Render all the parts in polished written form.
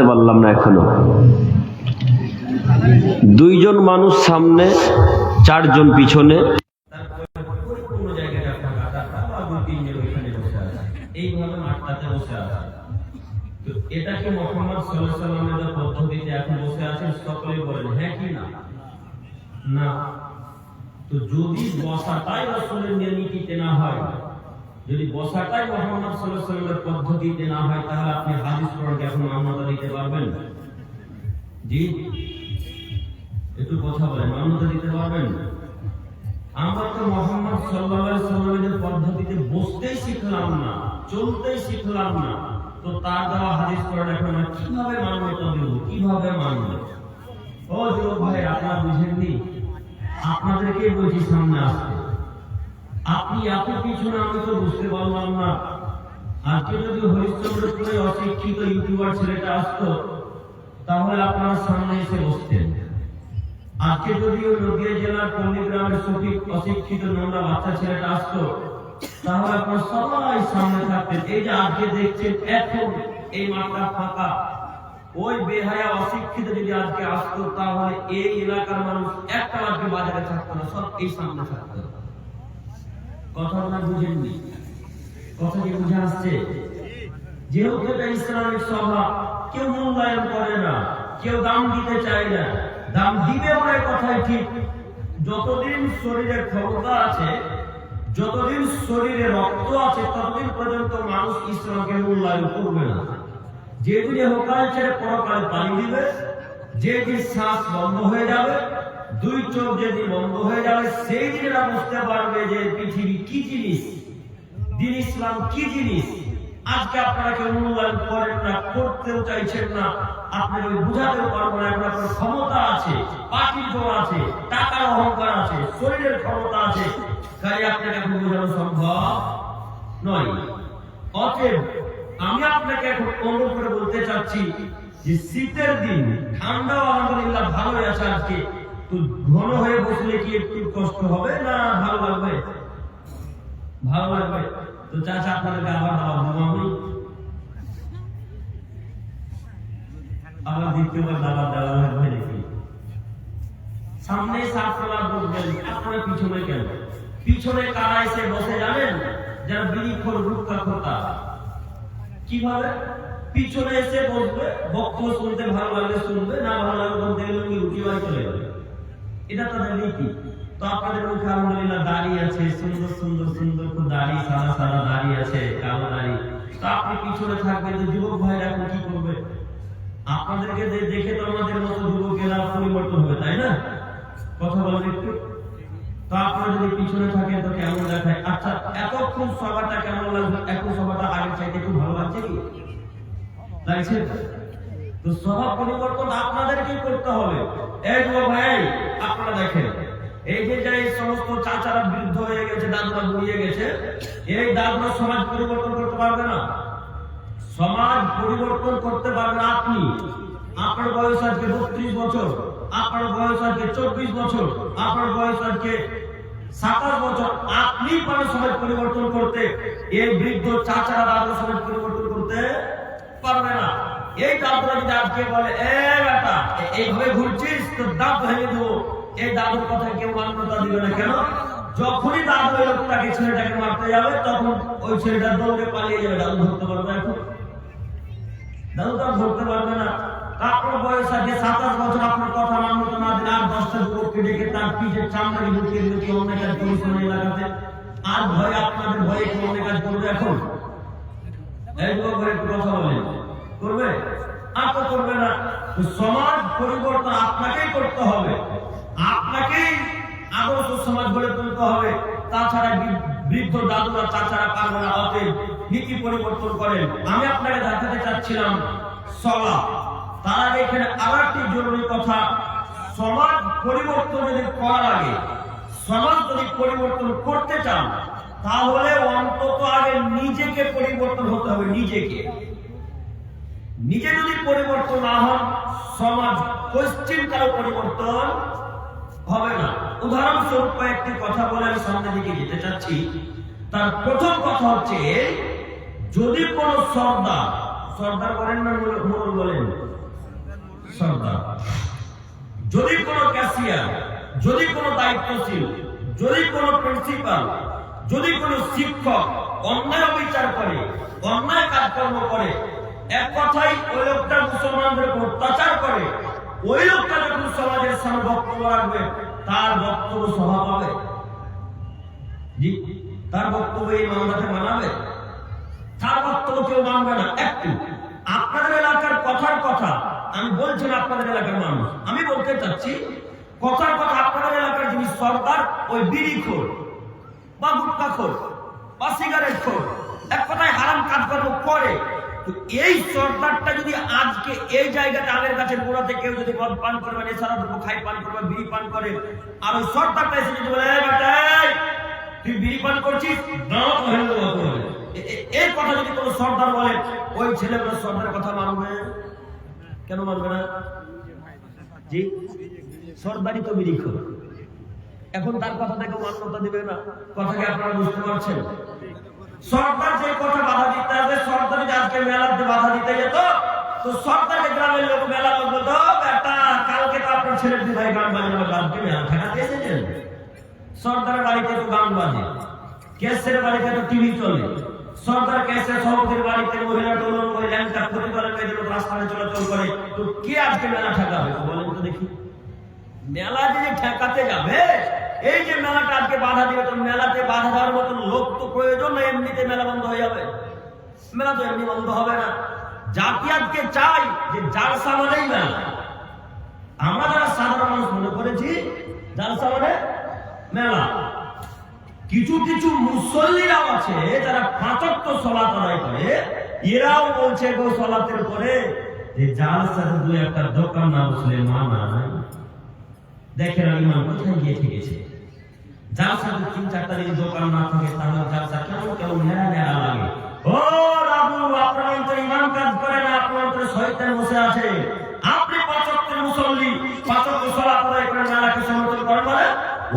পারলাম না এখনো। দুইজন মানুষ সামনে, চারজন পিছনে। এটা কি মুহাম্মদ সাল্লাল্লাহু আলাইহি ওয়াসাল্লামের পদ্ধতিতে এখন বসে আছেন? সকলেই বলেন হ্যাঁ কি না? না। তো যদি বসাটাই রাসূলের নীতিতে না হয়, যদি বসাটাই মুহাম্মদ সাল্লাল্লাহু আলাইহি ওয়াসাল্লামের পদ্ধতিতে না হয়, তাহলে আপনি হাদিস পড়াকে এখন মান্যতা দিতে পারবেন? জি, একটু কথা বলেন, মান্যতা দিতে পারবেন? আমরা তো মুহাম্মদ সাল্লাল্লাহু আলাইহি ওয়াসাল্লামের পদ্ধতিতে বসতেই শিখলাম না, চলতেই শিখলাম না, তো তার দেওয়া হাদিস পড়া এখন কিভাবে মান্যতা দেব, কিভাবে মানব? ও যুবক ভাই, আপনারা বুঝেননি? আপনাদেরকে বলছি সামনে আসতে। আপনি এত পিছনে, আমি তো বুঝতে পারলাম না। আজকে যদি হরিশ্চন্দ্রপুরে অশিক্ষিত ইউটিউবার ছেলেটা আসতো, তাহলে আপনারা সামনে এসে বসতেন। আজকে যদি ওই নদিয়া জেলার পল্লীগ্রামের সঠিক অশিক্ষিত নোংরা বাচ্চা ছেলেটা আসতো, তাহলে আপনারা সবাই সামনে থাকতেন। এই যে আজকে দেখছেন এখন এই মাঠটা ফাঁকা, ওই বেহায়া অশিক্ষিত যদি আজকে আসতো, তাহলে এই এলাকার মানুষ একটা আজকে বাজারে থাকতো না, সব এই সামনে থাকতো। কথা না বুঝেননি? কথা কি বুঝে আসছে? যেহেতু এটা ইসলামিক সভা, কেউ মূল্যায়ন করে না, কেউ দাম দিতে চায় না। দাম দিবে বলে কথাই ঠিক। যতদিন শরীরে ক্ষমতা আছে, যতদিন শরীরে রক্ত আছে, ততদিন পর্যন্ত মানুষ ইসলামকে মূল্যায়ন করবে না। যেদিন হোকাল ছেড়ে পরকালে পানি দিবে, যেদিন শ্বাস বন্ধ হয়ে যাবে, দুই চোখ যেদিন বন্ধ হয়ে যাবে, সেই দিন এরা বুঝতে পারবে যে পৃথিবী কি জিনিস, দিন ইসলাম কি জিনিস। আজকে আপনারা কেউ মূল্যায়ন করেন না, করতেও চাইছেন না, আপনাদের বুঝাতেও পারবো না। আপনার ক্ষমতা আছে, পার্টির জোর আছে, টাকার অহংকার আছে, শরীরের ক্ষমতা আছে, তাই আপনাকে এখন বোঝানো সম্ভব নয়। অতএব আমি আপনাকে এখন অনুরোধ করে বলতে চাচ্ছি যে শীতের দিন, ঠান্ডা আলহামদুলিল্লাহ ভালো আছে আজকে, তো ঘন হয়ে বসলে কি একটু কষ্ট হবে না ভালো লাগবে? ভালো লাগবে। তো চাচা আপনাদেরকে আবার দাওয়াত দেবো আমি, আবার দ্বিতীয়বার দাওয়াত দেওয়া লাগবে নাকি? সামনে সাততলা বসবেন, আপনারা পিছনে কেন? পিছনে কারা এসে বসে জানেন? যারা বিড়িখোর, গুটখাখোর। কিভাবে? পিছনে এসে বসবে, বক্তব্য শুনতে ভালো লাগলে শুনবে, না ভালো লাগলে বলতে গেলে উঠি বাড়ি চলে যাবে। এটা তাদের নীতি। তো আপনাদের মুখে আলহামদুলিল্লাহ দাড়ি আছে, সুন্দর সুন্দর সুন্দর খুব দাড়ি, সাদা সাদা দাড়ি আছে, কালো দাড়ি। তো আপনি পিছনে থাকবেন, তো যুবক ভাইরা এখন কি করবে? আপনাদেরকে দেখে তো আমাদের মতো যুবকেরা পরিবর্তন হবে, তাই না? কথা বলেন একটু। তো আপনারা যদি পিছনে থাকেন তো কেমন দেখায়? আচ্ছা, এতক্ষণ সভাটা কেমন লাগবে? এখন সভাটা আগের চাইতে একটু ভালো লাগছে কি? লাগছে? তো সভা পরিবর্তন আপনাদেরকেই করতে হবে। এই যুবক ভাই, আপনারা দেখেন, এই যে এই সমস্ত চাচারা বৃদ্ধ হয়ে গেছে, দাদুরা বুড়িয়ে গেছে, এই দাদুরা সমাজ পরিবর্তন করতে পারবে না। সমাজ পরিবর্তন করতে পারবে না আপনি। আপনার বয়স আজকে 32 বছর, আপনার বয়স আজকে 24 বছর, আপনার বয়স আজকে 27 বছর। আপনি পারেন সমাজ পরিবর্তন করতে, এই বৃদ্ধ চাচারা দাদুরা সমাজ পরিবর্তন করতে পারবে না। এই দাদুরা যদি আজকে বলে এ বেটা এইভাবে ঘুরছিস, তো দাঁত ভেঙে দেবো, এই দাদুর কথা কেউ মান্যতা দিবে না। কেন? যখনই দাদু ওই লোকটাকে, ছেলেটাকে মারতে যাবে, তখন ওই ছেলেটা দৌড়ে পালিয়ে যাবে। দাদু ধরতে পারবে? এখন দাদু তো ধরতে পারবে না। আপনার বয়স আছে 27 বছর, আপনার কথা মান্যতা না দিলে আর 10টা যুবককে ডেকে তার পিঠের চামড়াকে ঢুকিয়ে দিলে কি অন্য কাজ করেছেন এলাকাতে? আর ভয়ে, আপনাদের ভয়ে কি অন্য কাজ করবে এখন? এই যুবক ভাই একটু কথা বলেন, করবে? আর তো করবে না। সমাজ পরিবর্তন আপনাকেই করতে হবে, আপনাকেই আদর্শ সমাজ গড়ে তুলতে হবে। তাছাড়া বৃদ্ধ দাদুরা চাচারা পারবে না। অতএব নীতি পরিবর্তন করেন। আমি আপনাকে দেখাতে চাচ্ছিলাম সভা। তার আগে এখানে আবার একটি জরুরি কথা, সমাজ পরিবর্তন যদি করার আগে, সমাজ যদি পরিবর্তন করতে চান, তাহলে অন্তত আগে নিজেকে পরিবর্তন হতে হবে। নিজে যদি পরিবর্তন না হন, সমাজ পশ্চিমকাল পরিবর্তন হবে না। উদাহরণস্বরূপ কয়েকটি কথা বলে আমি সামনের দিকে যেতে চাচ্ছি। তার প্রথম কথা হচ্ছে যদি কোন সর্দার, সর্দার বলেন না মোড়ল বলেন, সর্দার, যদি কোন ক্যাশিয়ার, যদি কোন দায়িত্বশীল, যদি কোন প্রিন্সিপাল, যদি কোন শিক্ষক অন্যায় বিচার করে, অন্যায় কাজকর্ম করে, এক কথাই ওই লোকটা মুসলমানদের অত্যাচার করে, ওই লোকটা যখন সমাজের সামনে বক্তব্য রাখবে, তার বক্তব্য সভা পাবে? জি, তার বক্তব্য এই মামলাতে মানাবে? তার বক্তব্য কেউ মানবে না। একটু আপনাদের এলাকার কথার কথা আমি বলছি না, আপনাদের এলাকার মানুষ, আমি বলতে চাচ্ছি কথার কথা, আপনাদের এলাকার যিনি সরকার, ওই বিড়িখোর বা গুটখাখোর বা সিগারেট খোর, এক কথায় হারাম কাজকর্ম করে, তো এই সরকারটা যদি আজকে এই জায়গাতে আগের গাছের গোড়াতে কেউ যদি মদ পান করবে, নেশারা দ্রব্য খাই পান করবে, বিড়ি পান করে, আর ওই সরকারটা এসে যদি বলে তুই বিড়ি পান করছিস, দাঁত ভেঙে দেবো, এই কথা যদি কোনো সর্দার বলে, ওই ছেলেগুলো সর্দারের কথা মানবে? কেন মানবে না? জি, সর্দারই তো বিড়িখোর। এখন তার কথা থেকে মান্যতা দিবে না। কথাকে আপনারা বুঝতে পারছেন? সরকার যে কথা বাধা দিতে আসবে, সরকার যদি আজকে মেলাতে বাধা দিতে যেত, তো সরকারকে গ্রামের লোক মেলা লোক বলতো, বেটা কালকে তো আপনার ছেলের ভাই গান বাজানো, গানকে মেলা ঠেকাতে এসেছেন। সরকারের বাড়িতে তো গান বাজে, কেসের বাড়িতে তো টিভি চলে, সরকার কেসে সভাপতির বাড়িতে মহিলা দোলন করে ল্যাংটা প্রতিবারের মেয়েদের রাস্তায় চলাচল করে, তো কে আজকে মেলা ঠেকাবে বলেন তো দেখি? মেলা যে ঠেকাতে যাবে, এই যে মেলাটা আজকে বাধা দিবে, তো মেলাতে বাধা দেওয়ার মতন লোক তো প্রয়োজন না, এমনিতে মেলা বন্ধ হয়ে যাবে? মেলা তো এমনি বন্ধ হবে না। জাতি আজকে চাই যে জালসা মানেই মেলা। আমরা যারা সাধারণ মানুষ মনে করেছি জালসা মানে মেলা। কিছু কিছু মুসল্লিরাও আছে যারা ৫ ওয়াক্ত সালাত আদায় করে, এরাও বলছে গো সালাতের পরে যে জালসাতে দু একটা দোকান না বসলে মানা নাই। দেখেন ইমাম কোথায় গিয়ে ঠেকেছে। জালসাতে ৩-৪টা যদি দোকান না থাকে, তাহলে জালসা কেমন কেমন নেড়া নেড়া লাগে। ও রাবু, আপনার অন্তরে ইমাম কাজ করে না, আপনার অন্তরে শয়তান বসে আছে। আপনি ৫ ওয়াক্তের মুসল্লি, ৫ ওয়াক্ত সালাত আদায় করে মেলাকে সমর্থন করেন, মানে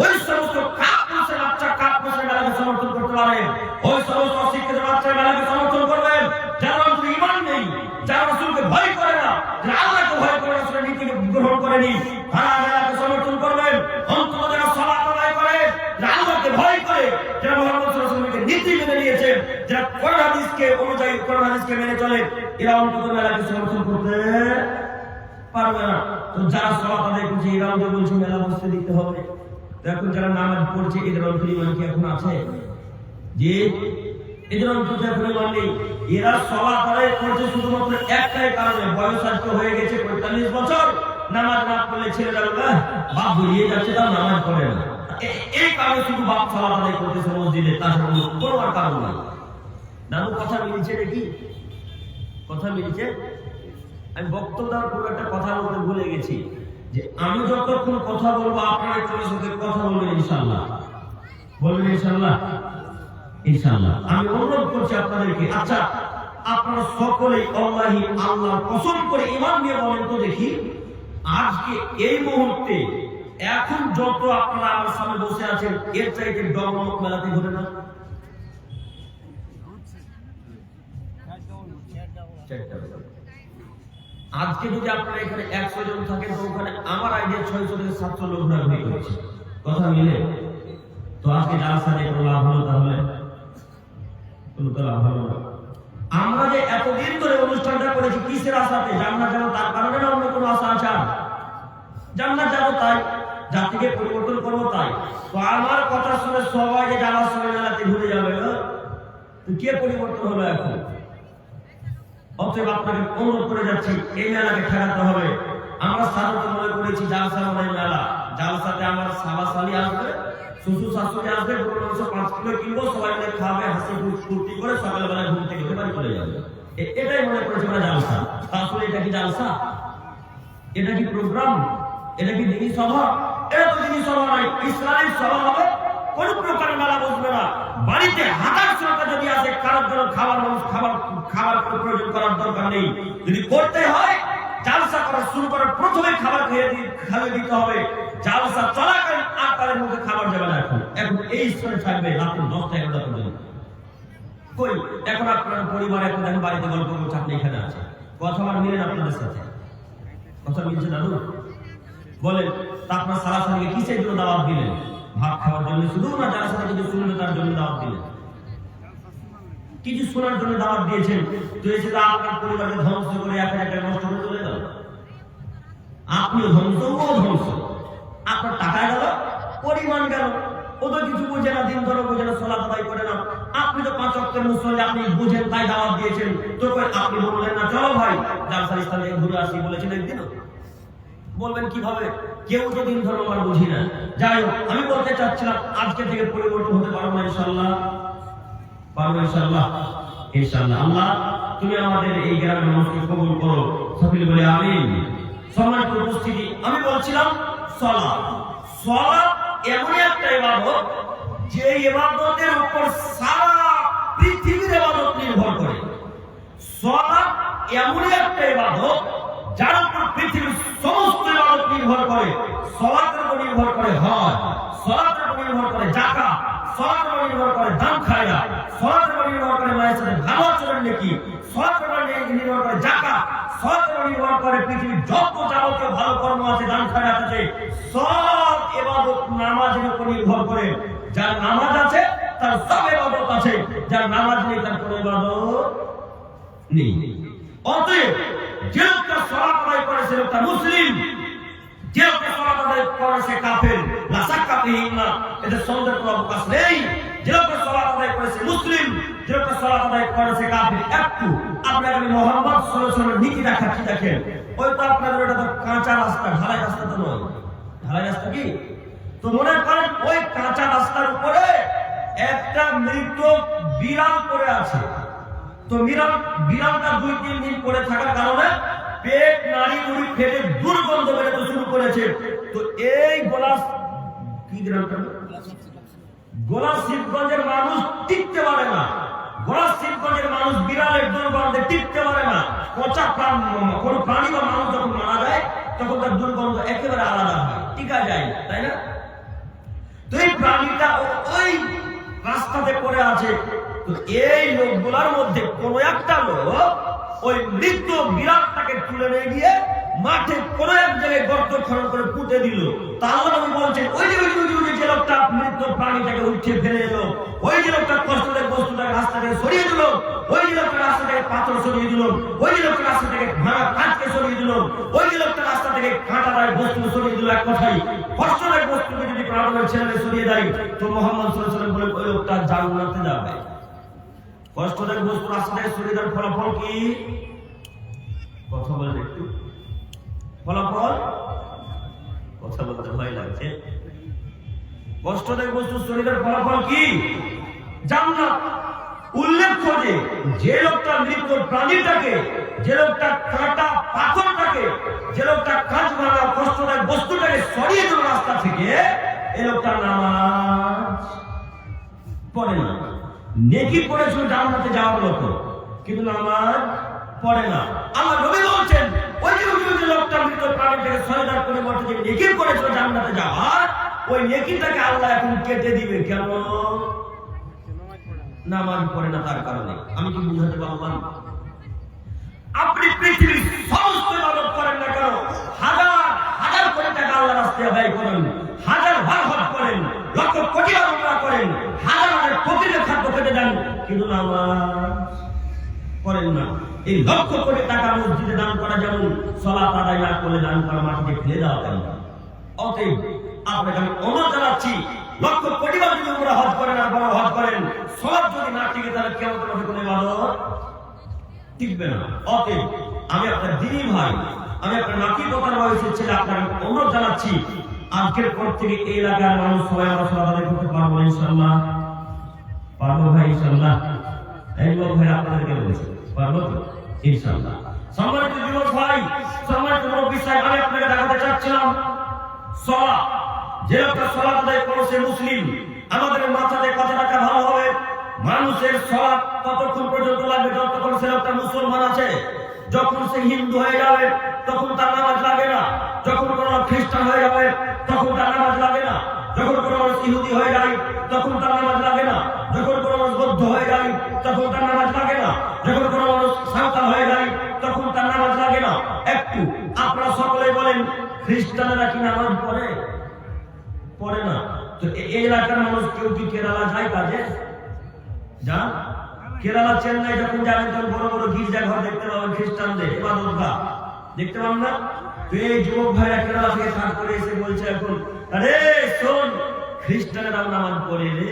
ওই সমস্ত কাপুরুষের বাচ্চা কাপুরুষের মেলাকে সমর্থন করতে পারেন, ওই সমস্ত অশিক্ষিত বাচ্চার মেলাকে সমর্থন করবেন যারা অন্তরে ঈমান নেই, যারা রাসূলকে ভয় করে না, যারা আল্লাহকে ভয় করে, রাসূলের নীতিকে গ্রহণ করেনি, তারা মেলাকে সমর্থন করবেন। অন্তত যারা সালাত আদায় করে, যারা আল্লাহকে ভয় করে, যারা মুহাম্মদ সাল্লাল্লাহু আলাইহি ওয়াসাল্লামের নীতি মেনে নিয়েছে, যারা কোরআন হাদিসকে অনুযায়ী কোরআন হাদিসকে মেনে চলে, এরা অন্তত মেলাকে সমর্থন করতে পারবে না। তো যারা সালাত আদায় করছে, এরাও যে বলছে মেলা বসতে দিতে হবে, এখন যারা নামাজ পড়ছে, এদের অন্তরে ঈমান কি এখন আছে? যে এদের অন্তরে এখন ঈমান নেই। এরা সালাত আদায় করছে শুধুমাত্র একটাই কারণে, বয়স আজকে হয়ে গেছে ৪৫ বছর, নামাজ না পড়লে ছেলেরা বাপ বেরিয়ে যাচ্ছে, তাও নামাজ পড়ে না। এই কারণে শুধু বাপ সালাত আদায় করতেছে মসজিদে, তার কোনো আর কারণ নাই। দাদু কথা মিলছে নাকি? কথা মিলছে? আমি বক্তব্য দেওয়ার পর একটা কথা বলতে ভুলে গেছি, যে আমি যতক্ষণ কথা বলবো আপনারা একটু সাথে কথা বলবেন ইনশাআল্লাহ। বলবেন ইনশাআল্লাহ? ইনশাআল্লাহ। আমি অনুরোধ করছি আপনাদেরকে, আচ্ছা আপনারা সকলেই আল্লাহি আল্লাহর কসম করে ঈমান নিয়ে বলেন তো দেখি, আজকে এই মুহূর্তে এখন যত আপনারা আমার সামনে বসে আছেন, এর চাইতে ডগমগ মেলাতে ঘুরে না? আজকে যদি আপনারা এখানে ১০০ জন থাকেন, তো ওখানে আমার আইডিয়া ৬০০ থেকে ৭০০ লোক ঘোরাঘুরি করছে। কথা মিলে? তো আজকে জালসা নিয়ে কোনো লাভ হলো? তাহলে কোনো তো লাভ হলো না। আমরা যে এতদিন ধরে অনুষ্ঠানটা করেছি কিসের আশাতে? জান্নাত যাবো তার কারণে না অন্য কোনো আশা আছে? জান্নাত যাবো তাই, জাতিকে পরিবর্তন করবো তাই। তো আমার কথা শুনে সবাই যে যাওয়ার সময় মেলাতে ঘুরে যাবে, তো কে পরিবর্তন হলো এখন? অতএব আপনাকে অনুরোধ করে যাচ্ছি, এই মেলাকে ঠেকাতে হবে। আমরা সাধারণত মনে করেছি জালসা মানে মেলা, জালসাতে আমার সাবাসালি আসবে, শ্বশুর শাশুড়ি আসবে, ৫ কিলো কিনবো, সবাই মিলে খাবে, হাসি ফুর্তি করে সকালবেলা ঘুম থেকে বাড়ি চলে যাবে, এটাই মনে করেছি আমরা জালসা। আসলে এটা কি জালসা? এটা কি প্রোগ্রাম? এটা কি দিনী সভা? এটা তো দিনী সভা নয়, ইসলামিক সভা হবে। কোন প্রকার মেলা বসবে না। বাড়িতে হাজার সংখ্যা যদি আসে, কারোর জন্য খাবার প্রয়োজন করার দরকার নেই। যদি করতে হয়, জালসা করা শুরু করার প্রথমে খাবার খাইয়ে দিতে হবে। জালসা চলাকালীন আর তাদের মুখে খাবার যাবে না। এখন এই স্থানে থাকবে রাত ১০টা ১১টা পর্যন্ত। কই এখন আপনার পরিবার এখন দেখেন বাড়িতে গল্প করছে, আপনি এখানে আছেন, কথা আমার মিলেন আপনাদের সাথে? কথা মিলছে দাদু? বলেন তা আপনার সারাসারিকে কিসের জন্য দাওয়াত দিলেন? ভাত খাওয়ার জন্য শুধু না, যারা সাথে কিছু শুনবে তার জন্য দাওয়াত দিলেন? কিছু শোনার জন্য দাওয়াত দিয়েছেন, তো এসে তা আপনার পরিবারকে ধ্বংস করে একা একা নষ্ট করে চলে গেল। আপনিও ধ্বংস, ও ধ্বংস, আপনার টাকা গেল, পরিমাণ গেল। ও তো কিছু বুঝে না, দিন ধরে বুঝে না, সালাত আদায় করে না। আপনি তো 5 ওয়াক্তের মুসল্লি, আপনি বুঝেন তাই দাওয়াত দিয়েছেন। তো আপনি বললেন না চলো ভাই জালসা স্থানে ঘুরে আসি, বলেছেন একদিনও? বলবেন কিভাবে? কেউ তো দিন ধরে আমার বুঝি না। যাই হোক, আমি বলতে চাচ্ছিলাম আজকে থেকে পরিবর্তন হতে পারবো না ইনশাআল্লাহ? পারবো ইনশাআল্লাহ? ইনশাআল্লাহ। আল্লাহ তুমি আমাদের এই গ্রামের মানুষকে কবুল করো, সকলে বলে আমিন। সম্মানিত উপস্থিতি, আমি বলছিলাম সালাত। সালাত এমন একটা ইবাদত যে ইবাদতের উপর সারা পৃথিবীর ইবাদত নির্ভর করে। সালাত এমন একটা ইবাদত যার উপর পৃথিবীর সমস্ত ইবাদত নির্ভর করে। সালাতের উপর নির্ভর করে হজ, সালাতের উপর নির্ভর করে যাকাত, সালাতের উপর নির্ভর করে দান খায়রা, সালাতের উপর নির্ভর করে মায়ের সাথে ভালো আচরণ নেকি, সালাতের উপর নির্ভর করে যাকাত, সালাতের উপর নির্ভর করে পৃথিবীর যত যাবতীয় ভালো কর্ম আছে, দান খায়রাত আছে, সব ইবাদত নামাজের উপর নির্ভর করে। যার নামাজ আছে তার সব ইবাদত আছে, যার নামাজ নেই তার কোনো ইবাদত নেই। অতএব যে লোকটা সালাত আদায় করে সে লোকটা মুসলিম, যে লোকটা সালাত আদায় করে সে কাফের, লা শাক্কা ফিহি, এতে সন্দেহের কোনো অবকাশ নেই। যে লোকটা সালাত আদায় করে সে মুসলিম, যে লোকটা সালাত আদায় করে সে কাফের। একটু আপনাকে আমি মুহাম্মদ সাল্লাল্লাহু আলাইহি ওয়াসাল্লামের নীতি দেখাচ্ছি, দেখেন। ওই তো আপনাদের ওটা তো কাঁচা রাস্তা, ঢালাই রাস্তা তো নয়। ঢালাই রাস্তা কি? তো মনে করেন ওই কাঁচা রাস্তার উপরে একটা মৃত বিড়াল পড়ে আছে। তো বিড়ালটা 2-3 দিন পড়ে থাকার কারণে পেট নাড়ি মুড়ি ফেটে দুর্গন্ধ বেরোতে শুরু করেছে। তো এই গোলাশিবগঞ্জের মানুষ টিকতে পারে না। গোলাশিবগঞ্জের মানুষ বিড়ালের দুর্গন্ধে টিকতে পারে না। পচা কোন প্রাণী বা মানুষ যখন মারা যায় তখন তার দুর্গন্ধ একেবারে আলাদা হয়, টিকা যায়, তাই না? তো এই প্রাণীটা ওই রাস্তাতে পড়ে আছে। তো এই লোকগুলার মধ্যে কোন একটা লোক ওই মৃত বিড়ালটাকে তুলে নিয়ে গিয়ে মাঠে কোন এক জায়গায় গর্ত খনন করে পুঁতে দিল। তা আল্লাহ নবী বলছেন ওই যে লোকটা মৃত প্রাণীটাকে উঠিয়ে ফেলে এলো, ওই যে লোকটা কষ্টের বস্তুটাকে রাস্তা থেকে সরিয়ে দিল, ওই যে লোকটা রাস্তা থেকে পাথর সরিয়ে দিল, ওই যে লোকটা রাস্তা থেকে ভাঙা কাঁচকে সরিয়ে দিল, ওই যে লোকটা রাস্তা থেকে কাঁটাদার বস্তু সরিয়ে দিল, এক কথাই কষ্টের বস্তুকে যদি প্রাণের ছেলে সরিয়ে দেয় তো মুহাম্মদ সাল্লাল্লাহু আলাইহি ওয়াসাল্লাম বলেন ওই লোকটা জান্নাতে যাবে। কষ্টের বস্তু রাস্তা থেকে সরিয়ে দেওয়ার ফলাফল কি? কথা বলেন একটু। ফলাফল কথা বলতে ভয় লাগছে। কষ্টদায়ক বস্তু শরীরের ফলাফল কি? জান্নাত। উল্লেখ্য যে লোকটা মৃত প্রাণীটাকে, যে লোকটা কাঁটা পাথরটাকে, যে লোকটা কাঁচ ভাঙা কষ্টদায়ক বস্তুটাকে সরিয়ে দিল রাস্তা থেকে, এই লোকটা নামাজ পড়ে না। নেকি পড়েছিল জান্নাতে যাওয়ার মতো, কিন্তু নামাজ পড়ে না। আল্লাহ নবী বলছেন ওই যে লোকটা মৃত প্রাণীটাকে সরিয়ে দেওয়ার পরিবর্তে যে নেকি করেছিল জান্নাতে যাওয়ার, ওই নেকিটাকে আল্লাহ এখন কেটে দিবে। কেন? নামাজ পড়ে না তার কারণে। আমি কি বুঝাতে পারলাম? আপনি পৃথিবীর সমস্ত ইবাদত করেন না কেন, হাজার হাজার কোটি টাকা আল্লাহ রাস্তায় ব্যয় করেন, হাজার ভাগ হজ করেন, লক্ষ কোটি উমরা করেন, হাজার হাজার কোটির খাদ্য খেতে দেন, কিন্তু নামাজ করেন না। এই লক্ষ কোটি টাকা মসজিদে দান করা যেমন, সালাত আদায় না করলে দান করা মাটিতে ফেলে দেওয়া কেন? অতএব আপনাকে আমি অনুরোধ জানাচ্ছি, লক্ষ কোটি বার যদি উমরা হজ করেন আর বড় হজ করেন, সালাত যদি না টিকে তাহলে কিয়ামতের মাঠে কোনো ইবাদত টিকবে না। অতএব আমি আপনার দিনী ভাই, আমি আপনার নাকি কথার বয়সের ছেলে, আপনার অনুরোধ জানাচ্ছি আজকের পর থেকে এই এলাকার মানুষ সবাই আমরা সালাত আদায় করতে পারবো ইনশাআল্লাহ? পারবো ভাই ইনশাআল্লাহ? এই লোক ভাই আপনাদেরকে বলছি পারবো তো ইনশাআল্লাহ। সম্মানিত যুবক ভাই, সম্মানিত মুরব্বি সাহেব, আমি আপনাকে দেখাতে চাচ্ছিলাম সালাত। যে লোকটা সালাত আদায় করে সে মুসলিম। আমাদের মাথাতে কথা রাখা ভালো হবে, মানুষের সালাত ততক্ষণ পর্যন্ত লাগবে যতক্ষণ সে লোকটা মুসলমান আছে। যখন সে হিন্দু হয়ে যাবে তখন তার নামাজ লাগে না, যখন কোনো খ্রিস্টান হয়ে যাবে তখন তার নামাজ লাগে না, যখন কোনো মানুষ ইহুদি হয়ে যায় তখন তার নামাজ লাগে না, যখন কোনো মানুষ বৌদ্ধ হয়ে যায় তখন তার নামাজ লাগে না, যখন কোনো মানুষ সাঁওতাল হয়ে যায় তখন তার নামাজ লাগে না। একটু আপনারা সকলে বলেন খ্রিস্টানেরা কি নামাজ পড়ে? পড়ে না। তো এই এলাকার মানুষ কেউ কি কেরালা যায় কাজে? যান কেরালা চেন্নাই যখন যাবেন তখন বড় বড় গির্জা ঘর দেখতে পাবেন খ্রিস্টানদের ইবাদতগাহ দেখতে পাবেন না? তো এই যুবক ভাইরা কেরালা থেকে কাজ করে এসে বলছে এখন, আরে শোন খ্রিস্টানেরা নামাজ পড়ে রে,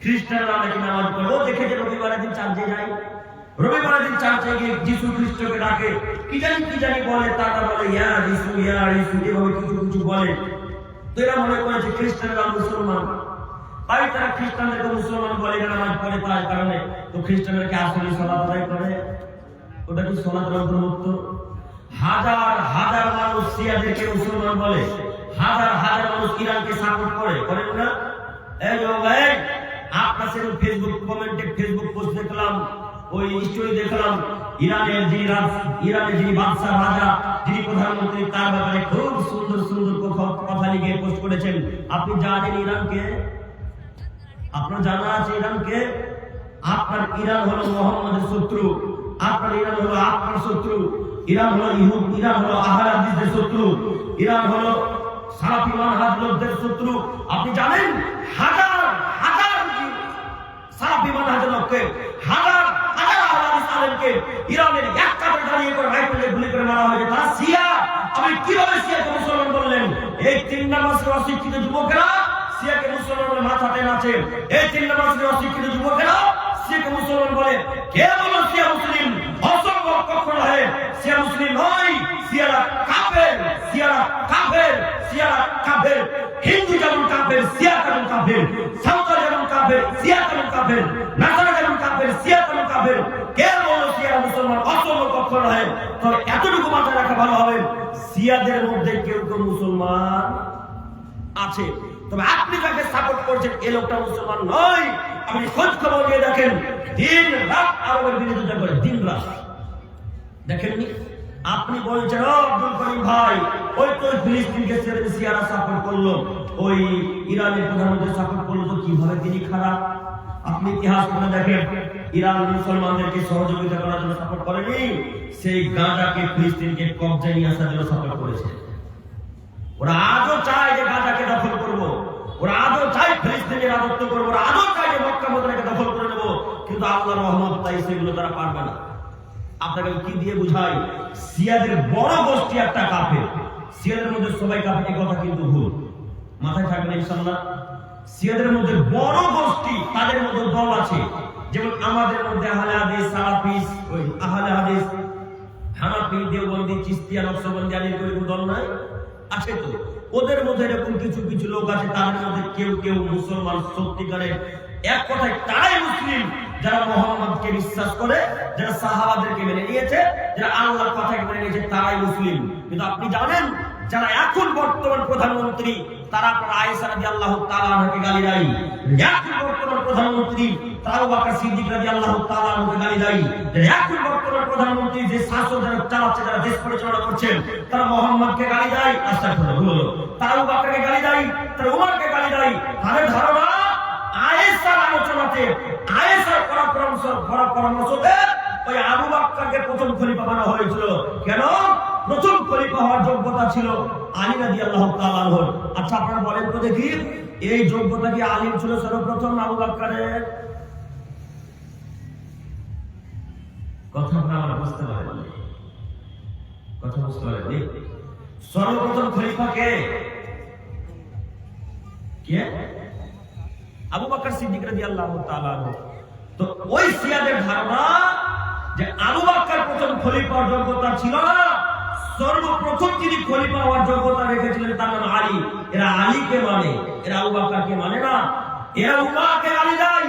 খ্রিস্টানরা নাকি নামাজ পড়ে। ও দেখেছে রবিবারের দিন চার্চে যায়, রবিবারের দিন চার্চে গিয়ে যিশু খ্রিস্টকে ডাকে, কি জানি বলে, তারা বলে ইয়া যিশু এভাবে কিছু কিছু বলে। তো এরা মনে করেছে খ্রিস্টানরা মুসলমান, তাই তারা খ্রিস্টানদেরকে মুসলমান বলে নামাজ পড়ে তার কারণে। তো খ্রিস্টানরা কি আসলে সালাত আদায় করে? ওটা কি সালাতের অন্তর্ভুক্ত? হাজার হাজার মানুষ শিয়াদেরকে মুসলমান বলে, হাজার হাজার মানুষ ইরানকে সাপোর্ট করে, করেন না? এই ভাই আপনার সেদিন ফেসবুক কমেন্টে ফেসবুক পোস্ট দেখলাম, ওই স্টোরি দেখলাম, ইরানের যিনি বাদশাহ রাজা, যিনি প্রধানমন্ত্রী, তার ব্যাপারে খুব সুন্দর সুন্দর কথা লিখে পোস্ট করেছেন। আপনি জানেন ইরানকে? আপনার জানা আছে ইরানকে? আপনার ইরান হলো মুহাম্মাদের শত্রু, আপনার ইরান হলো আপনার শত্রু, ইরান হলো ইরান হলো আহলে হাদিসদের শত্রু, ইরান হলো সালাফি মানহাজ লোকদের শত্রু। আপনি জানেন হাজার হাজার সালাফি মানহাজের লোককে, হাজার হাজার আহলে হাদিস আলেমকে ইরানের এক কাতারে দাঁড়িয়ে করে রাইফেলে গুলি করে মারা হয়েছে। তারা শিয়া। আপনি কিভাবে শিয়াকে মুসলমান বললেন? এই 3 নামাজের অশিক্ষিত যুবকেরা শিয়াকে মুসলমান বলে মাথাতে নাচে। এই 3 নামাজের অশিক্ষিত যুবকেরা শিয়াকে মুসলমান বলে। কে বলো শিয়া মুসলিম? অসম্ভব কখনো হয়। শিয়া মুসলিম নয়, শিয়ারা কাফের, শিয়ারা কাফের, শিয়ারা কাফের। হিন্দু যেমন কাফের, শিয়া তেমন কাফের, সাঁওতাল যেমন কাফের, শিয়া তেমন কাফের, নাসারা যেমন কাফের, শিয়া তেমন কাফের। কে বলো শিয়ারা মুসলমান? অসম্ভব কখনো হয়। তবে এতটুকু মাথায় রাখা ভালো হবে, শিয়াদের মধ্যে কেউ কেউ মুসলমান আছে, তবে আপনি যাকে সাপোর্ট করছেন এই লোকটা মুসলমান নয়। আপনি খোঁজ খবর নিয়ে দেখেন, দিন রাত আরবের বিরোধিতা করে, দিন রাত। দেখেননি? আপনি বলছেন আব্দুল করিম ভাই, ওই তো ফিলিস্তিনকে শিয়ারা সাপোর্ট করলো, ওই ইরানের প্রধানমন্ত্রী সাপোর্ট করলো, তো কিভাবে তিনি খারাপ? আপনি ইতিহাস করে দেখেন, ইরান মুসলমানদেরকে সহযোগিতা করার জন্য সাপোর্ট করেনি, সেই গাজাকে ফিলিস্তিনকে কবজায় নিয়ে আসার জন্য সাপোর্ট করেছে। ওরা আজও চায় যে গাজাকে দখল করবো, ওরা আজও চায় ফিলিস্তিনের রাজত্ব করবো, ওরা আজও চায় যে মক্কা মদিনাকে দখল করে নেবো, কিন্তু আল্লাহর রহমত তাই সেগুলো তারা পারবে না। আপনাকে কি দিয়ে বুঝাই? শিয়াদের বড় গোষ্ঠী একটা কাফের, শিয়াদের মধ্যে সবাই কাফের, এই কথা কিন্তু ভুল, মাথায় থাকবে ইনশাআল্লাহ। শিয়াদের মধ্যে বড় গোষ্ঠী, তাদের মধ্যে দল আছে, যেমন আমাদের মধ্যে আহলে হাদিস, সালাফি, ওই আহলে হাদিস, হানাফি, দেওবন্দি, চিশতিয়া, নকশবন্দি, আলী করে দল নাই আছে? তো ওদের মধ্যে এরকম কিছু কিছু লোক আছে, তাদের মধ্যে কেউ কেউ মুসলমান সত্যিকারের, এক কথায় তারাই মুসলিম যারা মুহাম্মদকে বিশ্বাস করে, যারা সাহাবাদেরকে মেনে নিয়েছে, যারা আল্লাহর কথাকে মেনে নিয়েছে, তারাই মুসলিম। কিন্তু আপনি জানেন যারা এখন বর্তমান প্রধানমন্ত্রী, তারা আপনার আয়েশা রাদিয়াল্লাহু তাআলা আনহাকে গালি দেয়। এখন বর্তমান প্রধানমন্ত্রী তারা আবু বকর সিদ্দিক রাদিয়াল্লাহু তাআলা আনহাকে গালি দেয়। এখন বর্তমান প্রধানমন্ত্রী যে শাসক যারা চালাচ্ছে, যারা দেশ পরিচালনা করছেন, তারা মুহাম্মদকে গালি দেয়, আস্তাগফিরুল্লাহ, ভুল হলো, তারা আবু বকরকে গালি দেয়, তারা উমরকে গালি দেয়। তাদের ধারণা আয়েশার আলোচনাতে, আয়েশার পরামর্শতে ওই আবু বকরকে প্রথম খলিফা বানানো হয়েছিল। কেন? প্রথম খলিফা হওয়ার যোগ্যতা ছিল আলী রাদিয়াল্লাহু তাআলা আনহু। আচ্ছা আপনারা বলেন তো দেখি, এই যোগ্যতা কি আলীর ছিল সর্বপ্রথম আবু বকরের? কথা আপনারা বুঝতে পারেন, কথা বুঝতে পারেন? সর্বপ্রথম খলিফা কে? কে? আবু বকর সিদ্দিক রাদিয়াল্লাহু তাআলা আনহু। তো ওই শিয়াদের ধারণা যে আবু বকর প্রথম খলিফার যোগ্যতা ছিল না, সর্বপ্রথম যিনি খলিফা হওয়ার যোগ্যতা রেখেছিলেন তার নাম আলী। এরা আলীকে মানে, এরা আবু বকরকে মানে না। এরা উমারকে গালি দেয়,